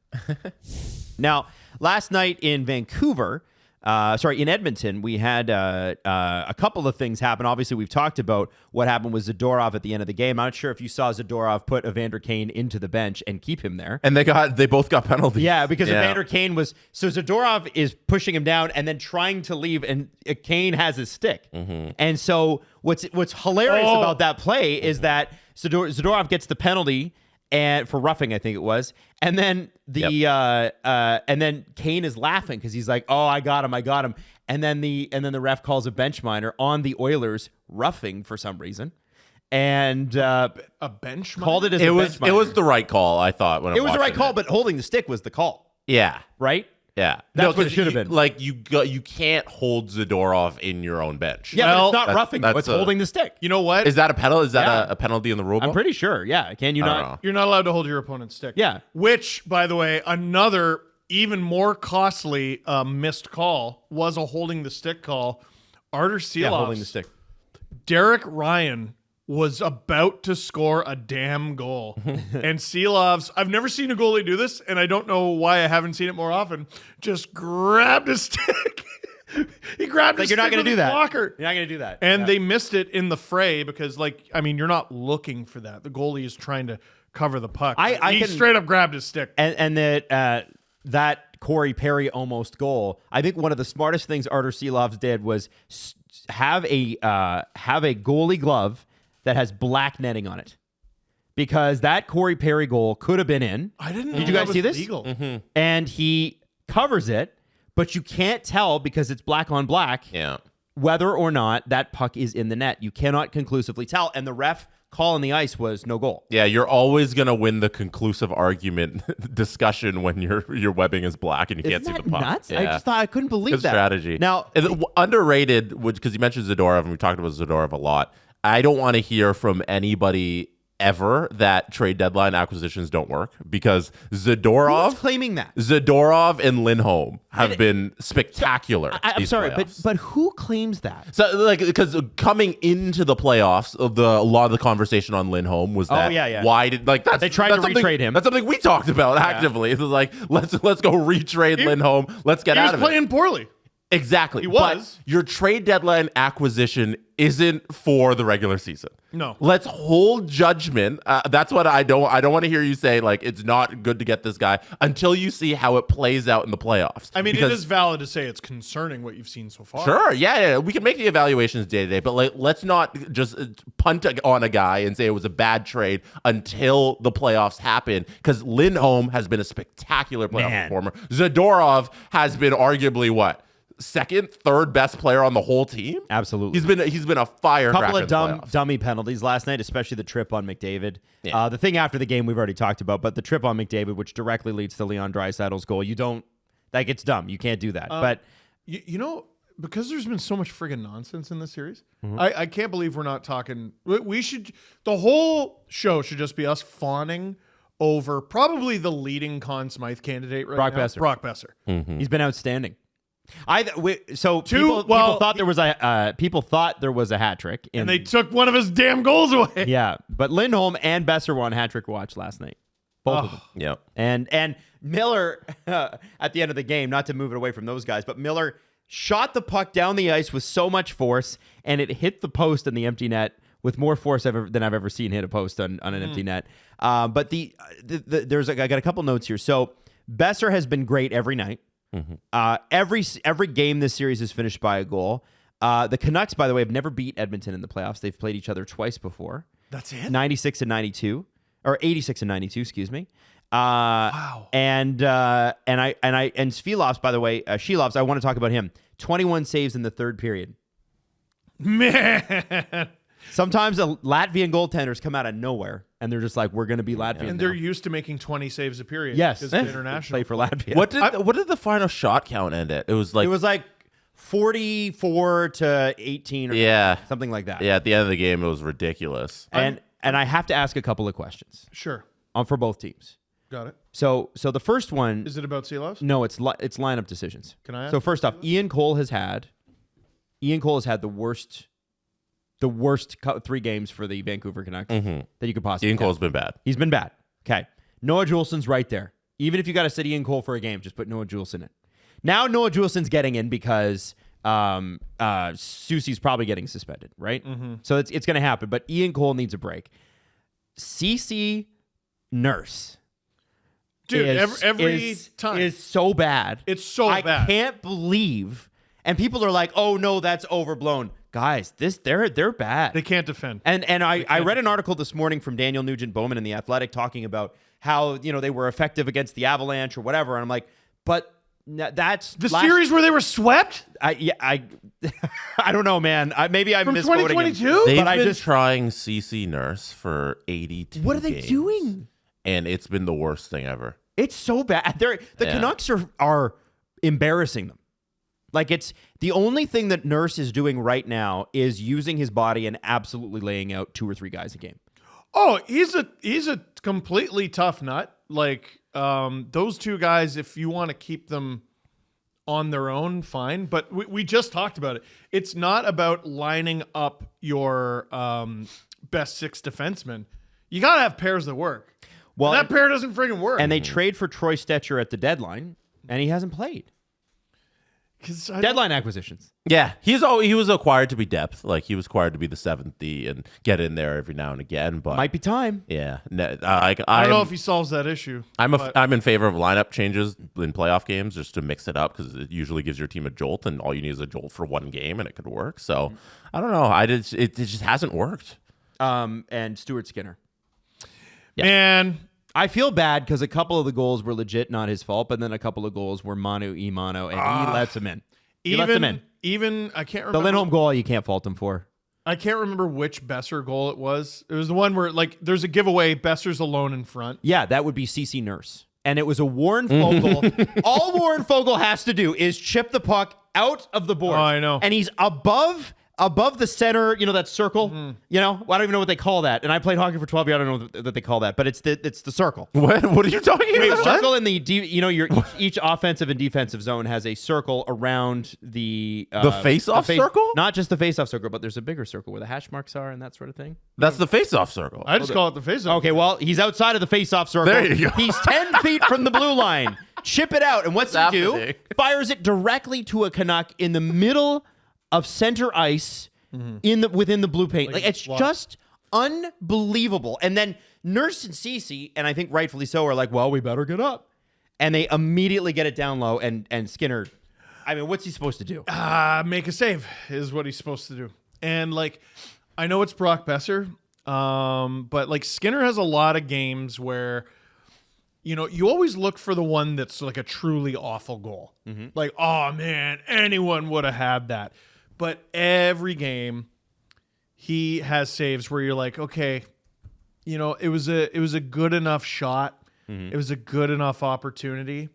Now, last night in Vancouver, in Edmonton, we had a couple of things happen. Obviously, we've talked about what happened with Zadorov at the end of the game. I'm not sure if you saw Zadorov put Evander Kane into the bench and keep him there. And they both got penalties. Yeah, because Evander Kane Zadorov is pushing him down and then trying to leave, and Kane has his stick. And so what's hilarious about that play is that Zadorov gets the penalty and for roughing, I think it was, and then and then Kane is laughing because he's like, "Oh, I got him," and then the ref calls a bench minor on the Oilers roughing for some reason, and A bench called it as It a was bench minor. it was the right call, I thought. When It was the right call, but holding the stick was the call, yeah, right? yeah, That's what it 'cause should have been. Like you can't hold Zadorov in your own bench. Yeah, but Well, it's not roughing. that's It's a- holding the stick. You know what? Is that a penalty? Is that Yeah. a penalty in the rule book? I'm pretty sure. Yeah, can you I don't not? know. You're not allowed to hold your opponent's stick. Yeah. Which, by the way, another even more costly missed call was a holding the stick call. Artur Silovs. Yeah, holding the stick. Derek Ryan was about to score a damn goal. And Silovs, I've never seen a goalie do this, and I don't know why I haven't seen it more often, just grabbed his stick. He grabbed his You're not stick going with to do his that. blocker. You're not going to do that. And Yeah. they missed it in the fray because, you're not looking for that. The goalie is trying to cover the puck. I He can- straight up grabbed his stick. and that Corey Perry almost goal. I think one of the smartest things Artur Silovs did was have a goalie glove that has black netting on it, because that Corey Perry goal could have been in. I didn't know Did you that guys was see this? legal. And he covers it, but you can't tell because it's black on black Yeah. whether or not that puck is in the net. You cannot conclusively tell. And the ref call on the ice was no goal. Yeah, you're always gonna win the conclusive argument discussion when your webbing is black and you can't see the puck. Nuts? Yeah. I just thought I couldn't believe Good that strategy. Now, Underrated, because you mentioned Zadorov and we talked about Zadorov a lot. I don't want to hear from anybody ever that trade deadline acquisitions don't work, because who's claiming that? Zadorov and Lindholm have been spectacular. I'm sorry, but who claims that? So, like, because coming into the playoffs, a lot of the conversation on Lindholm was that why did they tried to retrade him? That's something we talked about actively. It was like, let's go retrade Lindholm. Let's get out of it. He was playing poorly. Exactly. He was. But your trade deadline acquisition isn't for the regular season. No. Let's hold judgment. That's what I don't want to hear you say, like, it's not good to get this guy until you see how it plays out in the playoffs. I mean, it is valid to say it's concerning what you've seen so far. Sure. Yeah. We can make the evaluations day to day, but let's not just punt on a guy and say it was a bad trade until the playoffs happen, because Lindholm has been a spectacular playoff performer. Zadorov has been arguably second, third best player on the whole team. Absolutely. He's been a firecracker. Couple of dummy penalties last night, especially the trip on McDavid. Yeah. The thing after the game we've already talked about, but the trip on McDavid, which directly leads to Leon Draisaitl's goal, it's dumb. You can't do that. But you know, because there's been so much friggin' nonsense in this series, I can't believe we're not talking. The whole show should just be us fawning over probably the leading Conn Smythe candidate right Brock now. Besser. Brock Besser. He's been outstanding. People thought there was a hat trick, And they took one of his damn goals away. Yeah, but Lindholm and Besser were on hat trick watch last night, both of them. Yep. And Miller at the end of the game, not to move it away from those guys, but Miller shot the puck down the ice with so much force, and it hit the post in the empty net with more force than I've ever seen hit a post on an empty net. But I got a couple notes here. So Besser has been great every night. Every game this series is finished by a goal. The Canucks, by the way, have never beat Edmonton in the playoffs. They've played each other twice before. That's it? 96 and 92, or 86 and 92, excuse me. Wow. And Svilovs, by the way, Shilovs, I want to talk about him. 21 saves in the third period. Man. Sometimes the Latvian goaltenders come out of nowhere, and they're just like, we're going to be Latvian. And they're used to making 20 saves a period. Yes. Because it's international. Play for Latvia. What did the final shot count end at? It was like 44 to 18 or something like that. Yeah, at the end of the game, it was ridiculous. And I have to ask a couple of questions. Sure. For both teams. Got it. So the first one... Is it about Silos? No, it's lineup decisions. Can I ask? So first off, Ian Cole has had the worst 3 games for the Vancouver Canucks that you could possibly Ian get. Cole's been bad. He's been bad. Okay. Noah Juulsen's right there. Even if you got to sit Ian Cole for a game, just put Noah Juulsen in. Now Noah Juulsen's getting in because Soucy's probably getting suspended, right? So it's going to happen. But Ian Cole needs a break. CC Nurse. Dude, every time. Is so bad. It's so bad. I can't believe. And people are like, oh, no, that's overblown. Guys, they're bad. They can't defend. And I read an article this morning from Daniel Nugent-Bowman in The Athletic talking about how, they were effective against the Avalanche or whatever. And I'm like, but that's... The series where they were swept? I don't know, man. Maybe I'm from misquoting 2022? They've been trying CC Nurse for 82 What are they games, doing? And it's been the worst thing ever. It's so bad. The Canucks are embarrassing them. Like, it's the only thing that Nurse is doing right now is using his body and absolutely laying out 2 or 3 guys a game. Oh, he's a completely tough nut. Like, those 2 guys, if you want to keep them on their own, fine. But we just talked about it. It's not about lining up your best 6 defensemen. You got to have pairs that work. Well, and that pair doesn't friggin' work. And they trade for Troy Stetcher at the deadline, and he hasn't played. Deadline acquisitions. Yeah, he was acquired to be depth. Like, he was acquired to be the 7th D and get in there every now and again. But might be time. Yeah, I don't know if he solves that issue. I'm in favor of lineup changes in playoff games just to mix it up, because it usually gives your team a jolt, and all you need is a jolt for 1 game, and it could work. So I don't know. It just hasn't worked. And Stuart Skinner. Yeah. Man, I feel bad because a couple of the goals were legit not his fault, but then a couple of goals were mano y mano, and he lets him in. even I can't The remember. Lindholm goal you can't fault him for. I can't remember which Besser goal it was. It was the one where like there's a giveaway. Besser's alone in front. Yeah, that would be CC Nurse. And it was a Warren Fogle. All Warren Fogle has to do is chip the puck out of the board. Oh, I know. And he's above the center, that circle. Mm-hmm. I don't even know what they call that. And I played hockey for 12 years. I don't know what they call that, but it's the circle. What are you talking about? Circle in the each offensive and defensive zone has a circle around the face-off circle? Not just the face-off circle, but there's a bigger circle where the hash marks are and that sort of thing. That's the face-off circle. I just call it the face-off. Okay, well, he's outside of the face-off circle. There you go. He's 10 feet from the blue line. Chip it out, and what's he do? happening? Fires it directly to a Canuck in the middle of center ice within the blue paint. Like it's just unbelievable. And then Nurse and Cece, and I think rightfully so, are like, well, we better get up. And they immediately get it down low, and Skinner, I mean, what's he supposed to do? Make a save is what he's supposed to do. And like, I know it's Brock Besser, but like Skinner has a lot of games where, you always look for the one that's like a truly awful goal. Like, oh man, anyone would have had that. But every game, he has saves where you're like, okay, it was a good enough shot. It was a good enough opportunity.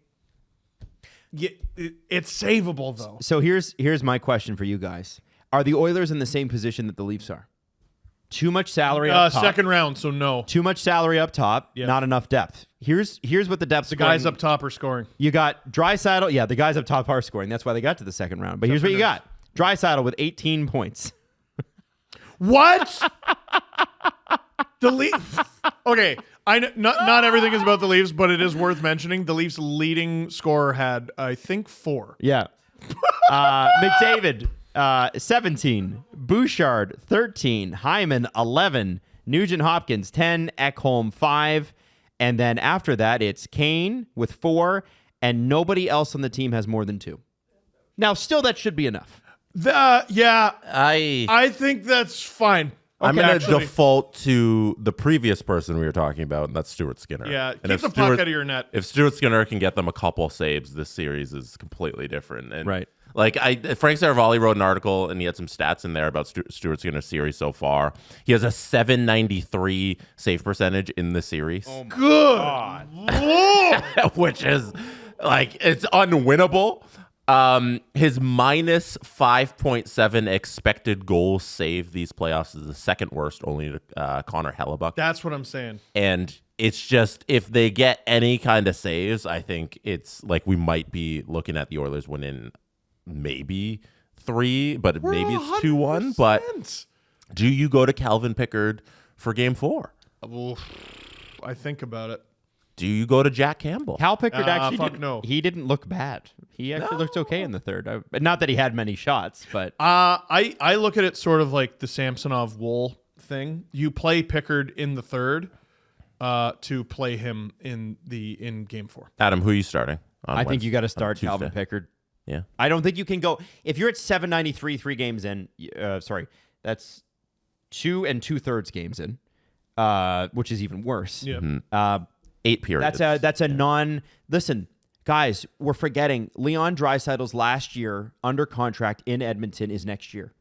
Yeah, it's savable though. So here's my question for you guys. Are the Oilers in the same position that the Leafs are? Too much salary up top. Second round, so no. Too much salary up top, Yeah. not enough depth. Here's what the depth The guys up top are scoring. You got Draisaitl. Yeah, the guys up top are scoring. That's why they got to the second round. But here's what you got. Draisaitl with 18 points. What? The Leafs. Okay, not everything is about the Leafs, but it is worth mentioning. The Leafs' leading scorer had, I think, 4. Yeah. McDavid, 17. Bouchard, 13. Hyman, 11. Nugent Hopkins, 10. Ekholm, 5. And then after that, it's Kane with 4. And nobody else on the team has more than 2. Now, still, that should be enough. Yeah, I I think that's fine. I'm going to actually. default to the previous person we were talking about, and that's Stuart Skinner. Yeah, And keep if the Stuart- puck out of your net. If Stuart Skinner can get them a couple saves, this series is completely different. And Right. Like Frank Saravalli wrote an article, and he had some stats in there about Stuart Skinner's series so far. He has a 793 save percentage in the series, Good. which is like it's unwinnable. His minus 5.7 expected goals saved these playoffs is the second worst, only to Connor Hellebuck. That's what I'm saying. And it's just, if they get any kind of saves, I think it's like we might be looking at the Oilers winning maybe 3, but maybe it's 2-1. But do you go to Calvin Pickard for game 4? Oof. I think about it. Do you go to Jack Campbell? Cal Pickard He didn't look bad. He actually looked okay in the third. Not that he had many shots, but I look at it sort of like the Samsonov Wool thing. You play Pickard in the third to play him in game 4. Adam, who are you starting? I think you got to start Tuesday. Calvin Pickard. Yeah. I don't think you can go if you're at 793 3 games in. That's 2 2/3 games in, which is even worse. Yeah. 8 periods. That's a non. Listen, guys, we're forgetting Leon Draisaitl's last year under contract in Edmonton is next year.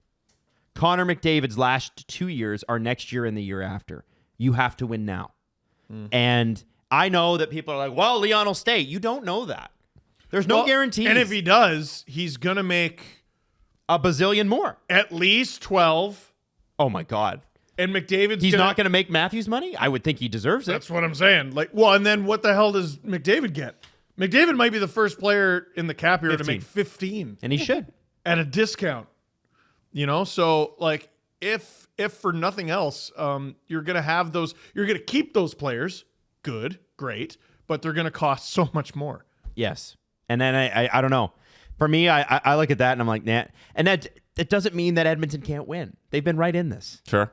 Connor McDavid's last 2 years are next year and the year after. You have to win now. And I know that people are like, well, Leon will stay. You don't know that. There's no guarantees. And if he does, he's going to make a bazillion more. at least 12. Oh, my God. And McDavid's He's not going to make Matthews money? I would think he deserves it. That's what I'm saying. Like, well, and then what the hell does McDavid get? McDavid might be the first player in the cap here to make 15 And he should. at a discount. So like if for nothing else, you're going to have those, you're going to keep those players. Good, great, but they're going to cost so much more. Yes. And then I don't know. For me, I look at that and I'm like, nah. And that doesn't mean that Edmonton can't win. They've been right in this. Sure.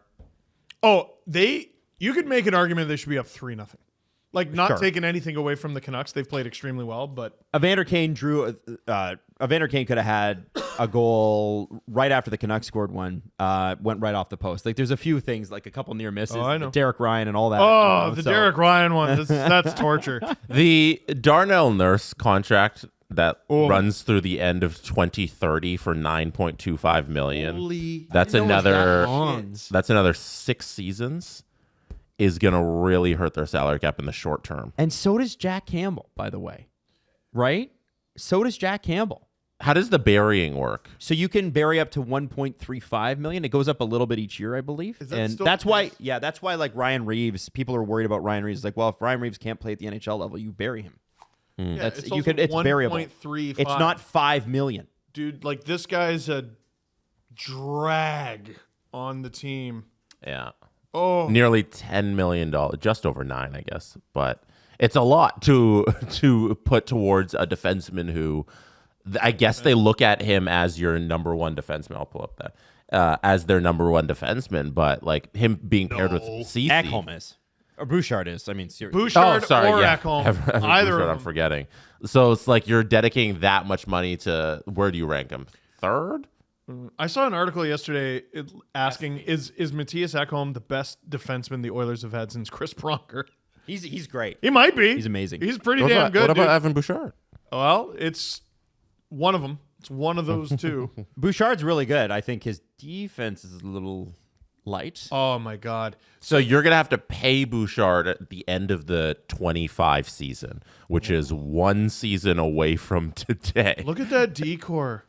Oh, you could make an argument they should be up 3-0. Like, not taking anything away from the Canucks. They've played extremely well, but Evander Kane Evander Kane could have had a goal right after the Canucks scored one. Went right off the post. Like, there's a few things, like a couple near misses. Oh, I know. Derek Ryan and all that. the Derek Ryan one. That's torture. The Darnell Nurse contract that runs through the end of 2030 for $9.25 million. That's another 6 seasons. Is going to really hurt their salary cap in the short term. And so does Jack Campbell, by the way. Right? So does Jack Campbell. How does the burying work? So you can bury up to 1.35 million. It goes up a little bit each year, I believe. And that's why like Ryan Reeves, people are worried about Ryan Reeves. Like, well, if Ryan Reeves can't play at the NHL level, you bury him. Yeah, It's variable. It's not 5 million. Dude, like this guy's a drag on the team. Yeah. Oh, nearly $10 million, just over 9, I guess. But it's a lot to put towards a defenseman who, I guess they look at him as your number one defenseman. I'll pull up that as their number one defenseman. But like him being paired with Ceci. Ekholm is. Or Bouchard is. I mean, seriously. Bouchard or Ekholm. Either Bouchard, of them. I'm forgetting. So it's like you're dedicating that much money to, where do you rank him? 3rd? I saw an article yesterday asking, is Matthias Ekholm the best defenseman the Oilers have had since Chris Pronger? He's great. He might be. He's amazing. He's pretty damn good. What about dude. Evan Bouchard? Well, it's one of them. It's one of those two. Bouchard's really good. I think his defense is a little light. Oh my God. So you're going to have to pay Bouchard at the end of the 25 season, which is 1 season away from today. Look at that decor.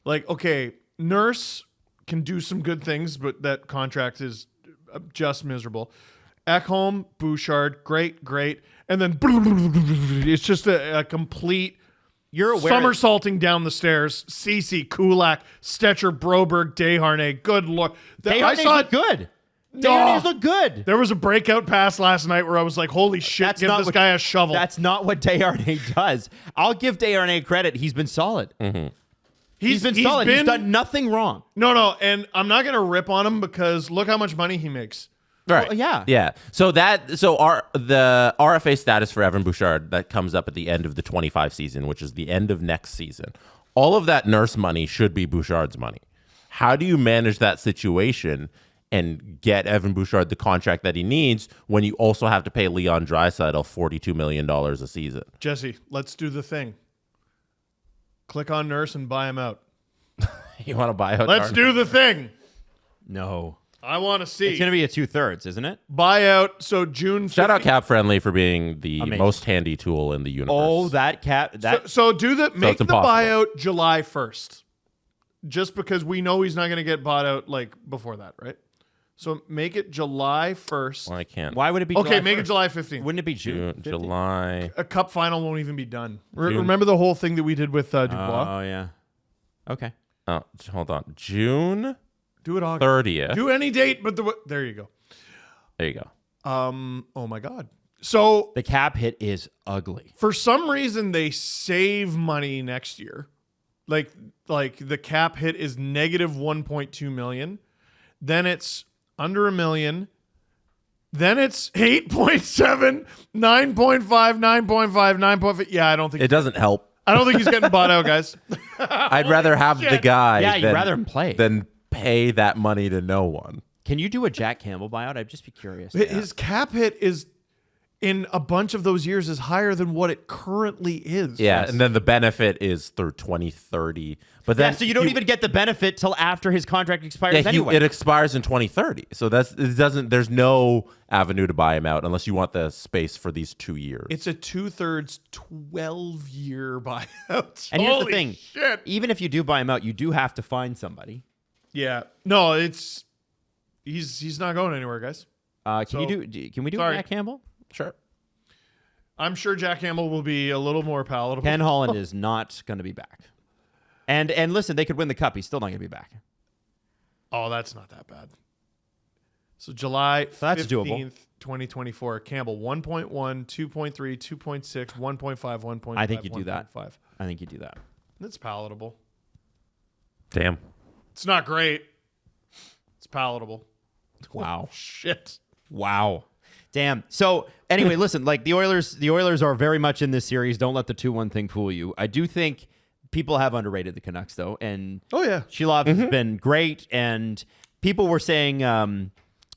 Like, okay, Nurse can do some good things, but that contract is just miserable. Ekholm, Bouchard, great. And then it's just a complete You're aware somersaulting down the stairs. Ceci, Kulak, Stetcher, Broberg, Desharnais. Good lord. Desharnais look good. Desharnais look good. There was a breakout pass last night where I was like, holy shit, give this guy a shovel. That's not what Desharnais does. I'll give Desharnais credit. He's been solid. Mm-hmm. He's been solid. He's done nothing wrong. No, and I'm not going to rip on him because look how much money he makes. Right. Well, yeah. Yeah. So the RFA status for Evan Bouchard that comes up at the end of the 25 season, which is the end of next season. All of that Nurse money should be Bouchard's money. How do you manage that situation and get Evan Bouchard the contract that he needs when you also have to pay Leon Draisaitl $42 million a season? Jesse, let's do the thing. Click on Nurse and buy him out. You want to buy out? Let's do the thing. No. I want to see. It's going to be a 2/3, isn't it? Buyout. So June 15th. Shout out Cap Friendly for being the Amazing. most handy tool in the universe. Oh, that cap. That So do the make it's the impossible. buyout July 1st. Just because we know he's not going to get bought out like before that, right? So make it July 1st. Well, I can't. Why would it be Okay, July make it 1st? July 15th. Wouldn't it be June? 15th? July. A cup final won't even be done. June. Remember the whole thing that we did with Dubois? Oh, yeah. Okay. Oh, hold on. June Do it August. 30th. Do any date, but there you go. There you go. Oh my God. So The cap hit is ugly. for some reason they save money next year. Like the cap hit is negative 1.2 million. Then it's under $1 million. Then it's 8.7, 9.5, 9.5, 9.5. Yeah, I don't think It doesn't help. I don't think he's getting bought out, guys. I'd rather have the guy Yeah, you'd than, rather him play. than pay that money to no one. Can you do a Jack Campbell buyout? I'd just be curious. His cap hit is in a bunch of those years is higher than what it currently is. Yeah, and then the benefit is through 2030. But then So you don't even get the benefit till after his contract expires anyway. it expires in 2030. So there's no avenue to buy him out unless you want the space for these 2 years. It's a 2/3 12-year buyout. And here's the Holy thing. shit. Even if you do buy him out, you do have to find somebody. Yeah. No, he's not going anywhere, guys. Can we do Sorry. Jack Campbell? Sure. I'm sure Jack Campbell will be a little more palatable. Ken Holland is not going to be back. And listen, they could win the cup. He's still not going to be back. Oh, that's not that bad. So July that's 15th, doable. 2024. Campbell 1.1, 2.3, 2.6, 1.5, 1.5. I think you do that. 1.5. I think you do that. That's palatable. Damn. It's not great. It's palatable. Wow. Shit. Wow. Damn. So anyway, listen, like the Oilers are very much in this series. Don't let the 2-1 thing fool you. I do think people have underrated the Canucks though. And Oh, yeah. Shilov has been great. And people were saying in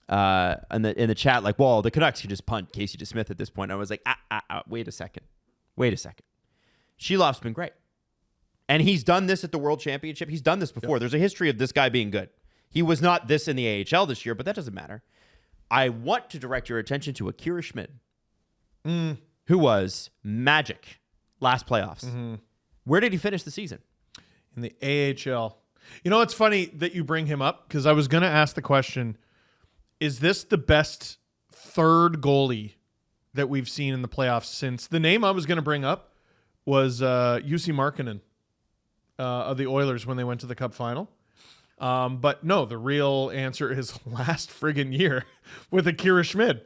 the chat, like, well, the Canucks could just punt Casey DeSmith at this point. I was like, wait a second. Shilov's been great. And he's done this at the World Championship. He's done this before. There's a history of this guy being good. He was not this in the AHL this year, but that doesn't matter. I want to direct your attention to Akira Schmid, who was magic last playoffs. Where did he finish the season? In the AHL. You know, it's funny that you bring him up because I was going to ask the question, is this the best third goalie that we've seen in the playoffs since? The name I was going to bring up was Jussi Markkanen of the Oilers when they went to the Cup final. But no, the real answer is last friggin' year with Akira Schmid.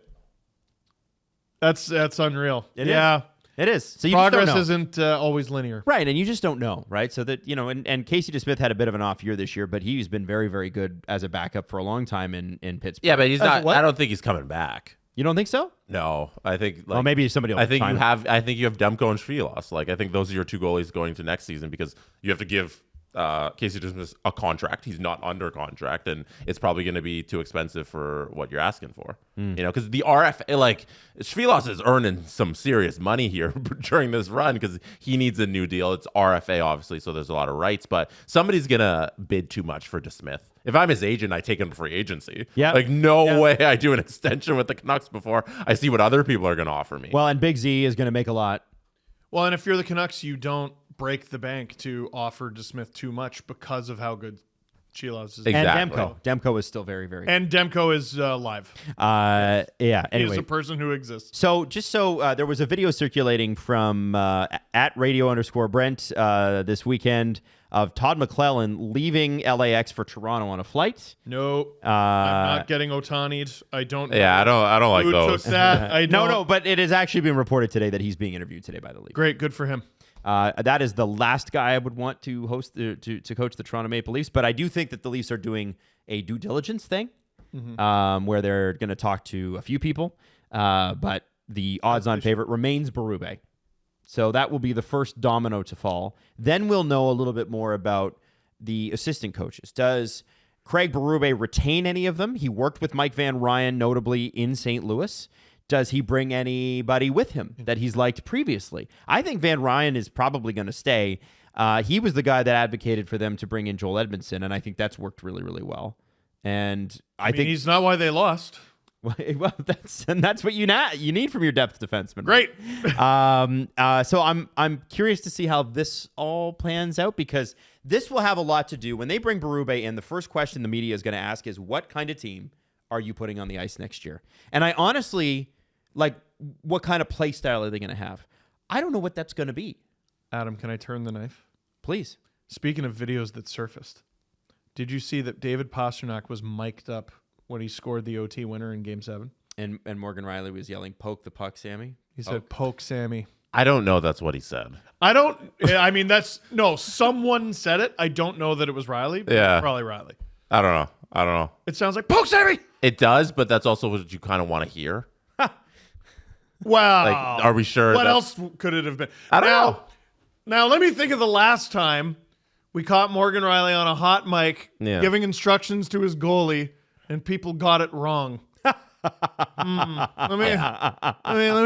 That's unreal. It is. So you Progress just don't know. isn't always linear. Right, and you just don't know, right? So that, and Casey DeSmith had a bit of an off year this year, but he's been very, very good as a backup for a long time in Pittsburgh. Yeah, but he's not. I don't think he's coming back. You don't think so? No, I think. Well, maybe somebody else. I think you have Demko and Švilas. Like, I think those are your two goalies going to next season because you have to give Casey DeSmith a contract. He's not under contract, and it's probably going to be too expensive for what you're asking for. Because the RFA, like, Švilas is earning some serious money here during this run because he needs a new deal. It's RFA, obviously, so there's a lot of rights, but somebody's going to bid too much for DeSmith. If I'm his agent, I take him to free agency. Yeah. Like, no way I do an extension with the Canucks before I see what other people are going to offer me. Well, and Big Z is going to make a lot. Well, and if you're the Canucks, you don't break the bank to offer DeSmith too much because of how good Šilas is. Exactly. And Demko is still very, very good. And Demko is live. Yeah, anyway. He's a person who exists. So there was a video circulating from at radio_Brent this weekend of Todd McLellan leaving LAX for Toronto on a flight. No, I'm not getting Otani'd. I don't. Yeah, I don't like who those. took that? I don't. No, but it has actually been reported today that he's being interviewed today by the league. Great, good for him. That is the last guy I would want to host to coach the Toronto Maple Leafs, but I do think that the Leafs are doing a due diligence thing where they're going to talk to a few people, but the odds-on favorite remains Berube. So that will be the first domino to fall. Then we'll know a little bit more about the assistant coaches. Does Craig Berube retain any of them? He worked with Mike Van Ryan, notably in St. Louis. Does he bring anybody with him that he's liked previously? I think Van Ryan is probably going to stay. He was the guy that advocated for them to bring in Joel Edmondson, and I think that's worked really, really well. And I think he's not why they lost. Well, that's what you need from your depth defenseman. Great. So I'm curious to see how this all plans out because this will have a lot to do when they bring Berube in. The first question the media is going to ask is, what kind of team are you putting on the ice next year? And I honestly, what kind of play style are they going to have? I don't know what that's going to be. Adam, can I turn the knife? Please. Speaking of videos that surfaced, did you see that David Pastrnak was mic'd up when he scored the OT winner in Game 7? And Morgan Riley was yelling, "Poke the puck, Sammy." He said, "Poke Sammy." I don't know that's what he said. Someone said it. I don't know that it was Riley. But Yeah. Probably Riley. I don't know. It sounds like, "Poke Sammy!" It does, but that's also what you kind of want to hear. Wow. Like, are we sure? What else could it have been? I don't know. Now, let me think of the last time we caught Morgan Riley on a hot mic giving instructions to his goalie, and people got it wrong. Let me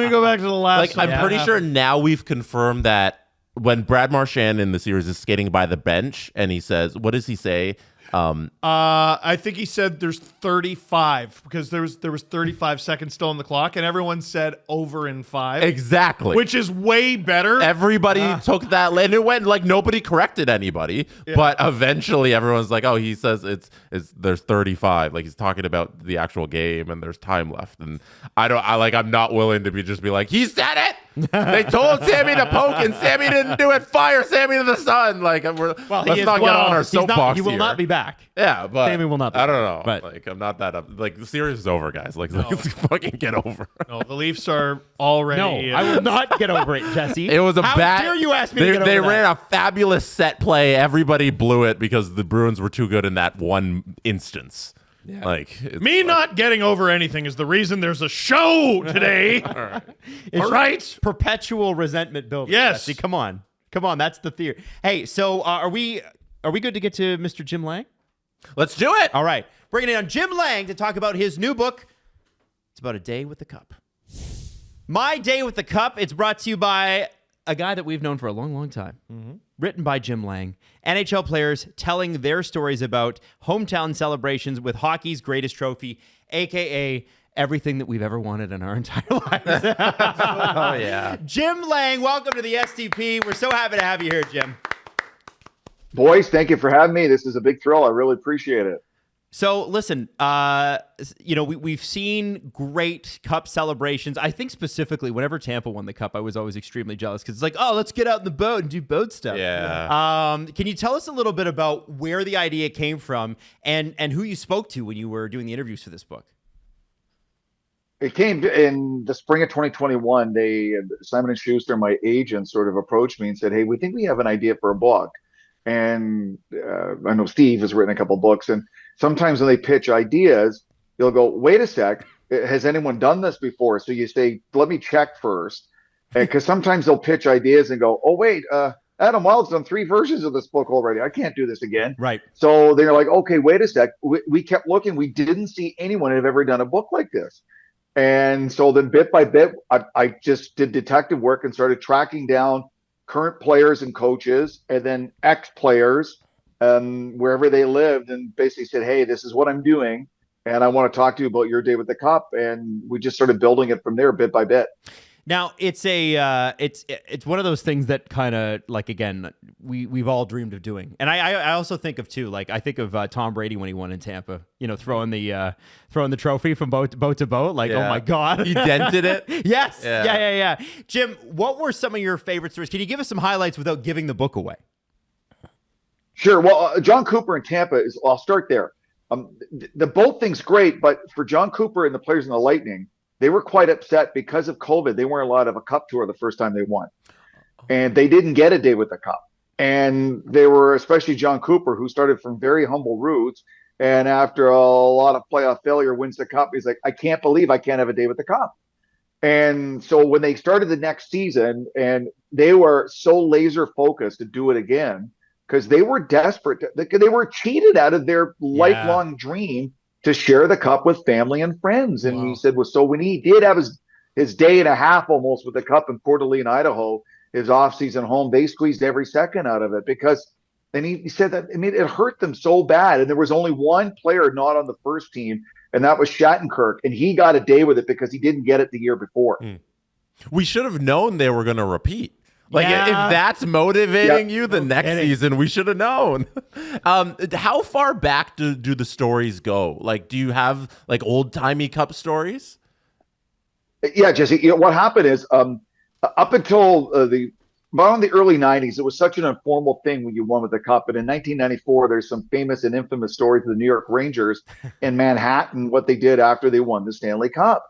go back to the last time. I'm pretty sure now we've confirmed that when Brad Marchand in the series is skating by the bench and he says, what does he say? I think he said there's 35 because there was 35 seconds still on the clock, and everyone said over in 5. Exactly. Which is way better. Everybody took that, and it went like nobody corrected anybody. Yeah. But eventually, everyone's like, "Oh, he says it's there's 35." Like he's talking about the actual game, and there's time left. And I'm not willing to be like, "He said it." They told Sammy to poke, and Sammy didn't do it. Fire Sammy to the sun. Like, let's not get on our soapbox. He will not be back. Yeah, but Sammy will not be I don't know. But like, I'm not that up. Like, the series is over, guys. Like, let's fucking get over. No, the Leafs are already. No, I will not get over it, Jesse. It was How dare you ask me to get over They that? ran a fabulous set play. Everybody blew it because the Bruins were too good in that one instance. Yeah. Not getting over anything is the reason there's a show today. All right. Perpetual resentment building. Yes. Jesse, come on. That's the theory. Hey, so are we good to get to Mr. Jim Lang? Let's do it. All right. Bringing in Jim Lang to talk about his new book. It's about a day with the cup. My Day with the Cup. It's brought to you by a guy that we've known for a long, long time. Written by Jim Lang. NHL players telling their stories about hometown celebrations with hockey's greatest trophy, a.k.a. everything that we've ever wanted in our entire lives. Oh, yeah. Jim Lang, welcome to the SDP. We're so happy to have you here, Jim. Boys, thank you for having me. This is a big thrill. I really appreciate it. So listen, we've seen great Cup celebrations. I think specifically whenever Tampa won the Cup, I was always extremely jealous because it's like, oh, let's get out in the boat and do boat stuff. Yeah. Can you tell us a little bit about where the idea came from and who you spoke to when you were doing the interviews for this book? It came in the spring of 2021. Simon & Schuster, my agent, sort of approached me and said, hey, we think we have an idea for a book. And I know Steve has written a couple books, and sometimes when they pitch ideas, they'll go, wait a sec, has anyone done this before? So you say, let me check first. Because sometimes they'll pitch ideas and go, oh, wait, Adam Wild's done 3 versions of this book already. I can't do this again. Right. So they're like, okay, wait a sec. We kept looking. We didn't see anyone have ever done a book like this. And so then bit by bit, I just did detective work and started tracking down current players and coaches and then ex-players wherever they lived, and basically said, hey, this is what I'm doing, and I want to talk to you about your day with the Cup. And we just started building it from there bit by bit. Now it's it's one of those things that kind of like, again, we've all dreamed of doing, and I also think of too, like I think of Tom Brady when he won in Tampa, throwing the trophy from boat to boat, like, oh my God, He dented it. Yes, yeah. Jim, what were some of your favorite stories? Can you give us some highlights without giving the book away? Sure. Well, John Cooper in Tampa I'll start there. The boat thing's great, but for John Cooper and the players in the Lightning, they were quite upset because of COVID. They weren't allowed to have a Cup tour the first time they won. And they didn't get a day with the Cup. And they were, especially John Cooper, who started from very humble roots. And after a lot of playoff failure, wins the Cup. He's like, I can't believe I can't have a day with the Cup. And so when they started the next season, and they were so laser focused to do it again, because they were desperate. They were cheated out of their lifelong dream to share the Cup with family and friends. And he said, well, so when he did have his day and a half almost with the Cup in Coeur d'Alene, Idaho, his off-season home, they squeezed every second out of it because then he said that, it hurt them so bad. And there was only one player not on the first team, and that was Shattenkirk. And he got a day with it because he didn't get it the year before. We should have known they were going to repeat. Like, if that's motivating you the next season, we should have known. How far back do the stories go? Like, do you have like old-timey Cup stories? Yeah, Jesse, what happened is up until around the early 90s, it was such an informal thing when you won with the Cup. But in 1994, there's some famous and infamous stories of the New York Rangers in Manhattan, what they did after they won the Stanley Cup.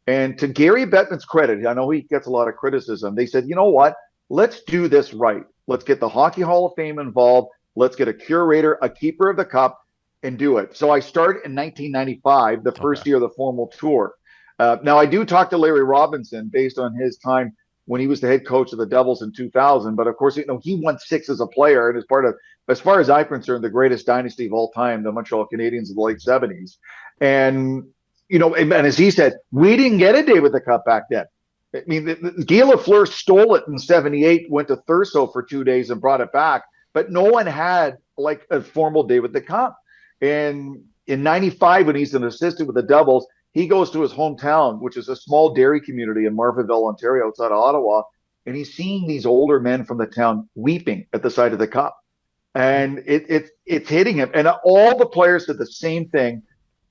And to Gary Bettman's credit, I know he gets a lot of criticism. They said, you know what? Let's do this right. Let's get the Hockey Hall of Fame involved. Let's get a curator, a keeper of the Cup, and do it. So I started in 1995, the first year of the formal tour. Now, I do talk to Larry Robinson based on his time when he was the head coach of the Devils in 2000. But of course, he won 6 as a player and is part of, as far as I'm concerned, the greatest dynasty of all time, the Montreal Canadiens of the late 70s. And, and as he said, we didn't get a day with the Cup back then. I mean, Guy Lafleur stole it in 78, went to Thurso for 2 days and brought it back. But no one had like a formal day with the Cup. And in 95, when he's an assistant with the Devils, he goes to his hometown, which is a small dairy community in Marvinville, Ontario, outside of Ottawa. And he's seeing these older men from the town weeping at the sight of the Cup. And it's hitting him. And all the players did the same thing.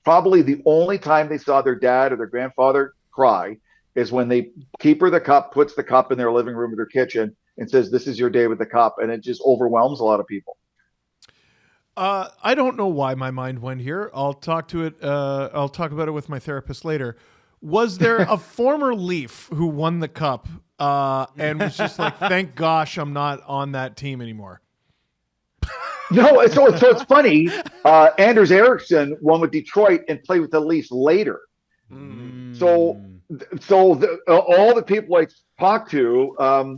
Probably the only time they saw their dad or their grandfather cry is when the keeper of the Cup puts the Cup in their living room or their kitchen and says, this is your day with the Cup. And it just overwhelms a lot of people. I don't know why my mind went here. I'll talk about it with my therapist later. Was there a former Leaf who won the Cup and was just like, thank gosh I'm not on that team anymore? No, so it's funny. Anders Eriksson won with Detroit and played with the Leafs later. So So all the people I talked to,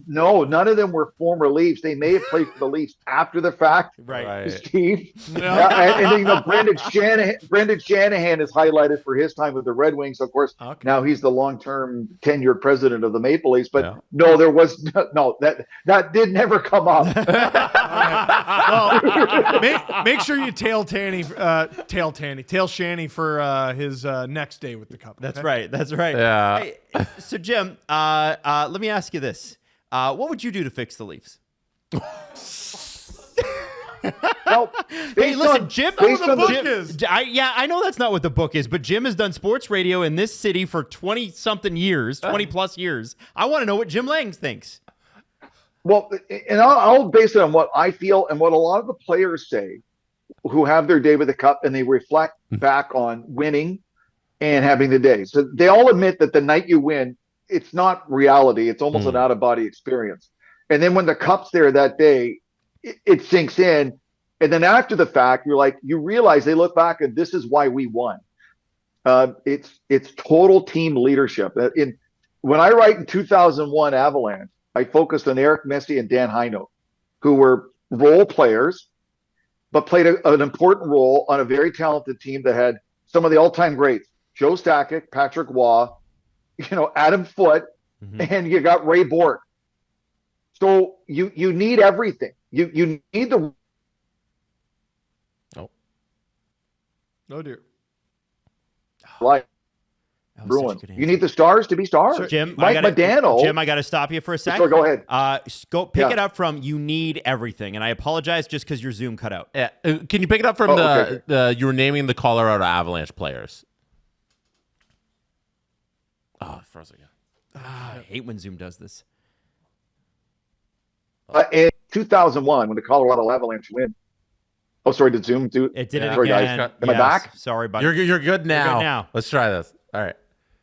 no, none of them were former Leafs. They may have played for the Leafs after the fact, Right. Steve. And Brendan Shanahan is highlighted for his time with the Red Wings. Of course, now he's the long-term tenured president of the Maple Leafs. But no, there was that did never come up. Well, make sure you tail Shanny for his next day with the Cup. That's right. That's right. Yeah. Hey, so Jim, let me ask you this: what would you do to fix the Leafs? Well, Hey, listen, Jim. based on the- Jim- I know that's not what the book is, but Jim has done sports radio in this city for 20-something years, 20-plus years. I want to know what Jim Langs thinks. Well, and I'll base it on what I feel and what a lot of the players say who have their day with the Cup, and they reflect back on winning and having the day. So they all admit that the night you win, it's not reality. It's almost an out-of-body experience. And then when the Cup's there that day, it sinks in. And then after the fact, you realize they look back and this is why we won. It's total team leadership. When I write in 2001 Avalanche, I focused on Eric Messier and Dan Heino, who were role players, but played an important role on a very talented team that had some of the all-time greats: Joe Stakic, Patrick Waugh, Adam Foote, and you got Ray Bork. So you need everything. You need the. Oh dear. Like That was Bruins. such a good You answer. need the stars to be stars. Jim, Mike Modano. Jim, I got to stop you for a sec. Sure, go ahead. Go pick Yeah. it up from "You Need Everything," and I apologize just because your Zoom cut out. Yeah. Can you pick it up from you were naming the Colorado Avalanche players? Oh, it froze again. I hate when Zoom does this. In 2001, when the Colorado Avalanche win. Oh, sorry. Did Zoom do It did it Sorry, guys. again. Am I back? Sorry, buddy. You're good now. good now. Let's try this. All right.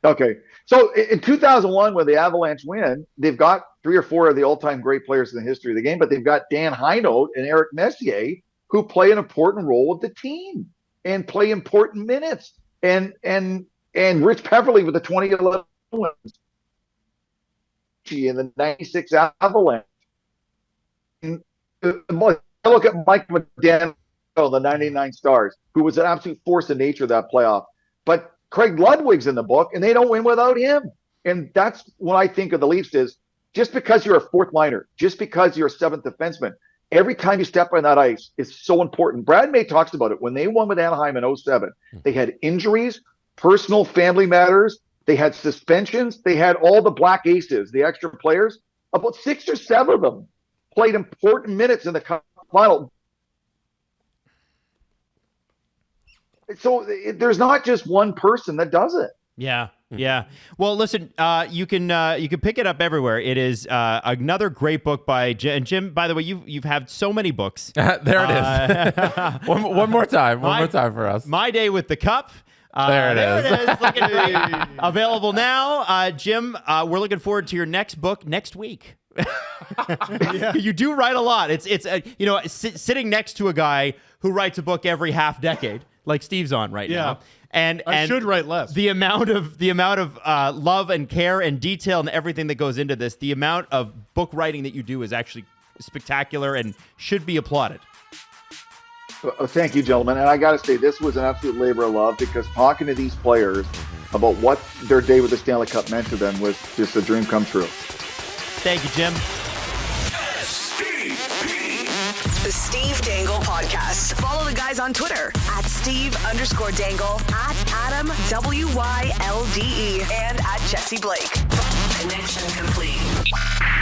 Okay. So in 2001, when the Avalanche win, they've got 3 or 4 of the all-time great players in the history of the game, but they've got Dan Heino and Eric Messier, who play an important role with the team and play important minutes. And Rich Peverley with the 2011 wins in the 96 Avalanche. And I look at Mike McDaniel, the 99 Stars, who was an absolute force of nature that playoff. But Craig Ludwig's in the book, and they don't win without him. And that's what I think of the Leafs is, just because you're a fourth liner, just because you're a seventh defenseman, every time you step on that ice is so important. Brad May talks about it. When they won with Anaheim in 07, they had injuries, personal family matters, they had suspensions, they had all the black aces, the extra players. About 6 or 7 of them played important minutes in the Cup final. So there's not just one person that does it. Yeah. Yeah. Well, listen, you can pick it up everywhere. It is another great book by Jim. And Jim, by the way, you've had so many books. There it is. one more time. One more time for us. My Day with the Cup. There it is. Look at available now. Jim, we're looking forward to your next book next week. You do write a lot. It's sitting next to a guy who writes a book every half decade, like Steve's on right now. And I should write less. The amount of love and care and detail and everything that goes into this, the amount of book writing that you do is actually spectacular and should be applauded. Thank you, gentlemen. And I got to say, this was an absolute labor of love, because talking to these players about what their day with the Stanley Cup meant to them was just a dream come true. Thank you, Jim. The Steve Dangle Podcast. Follow the guys on Twitter at Steve_Dangle, at Adam WYLDE, and at Jesse Blake. Connection complete.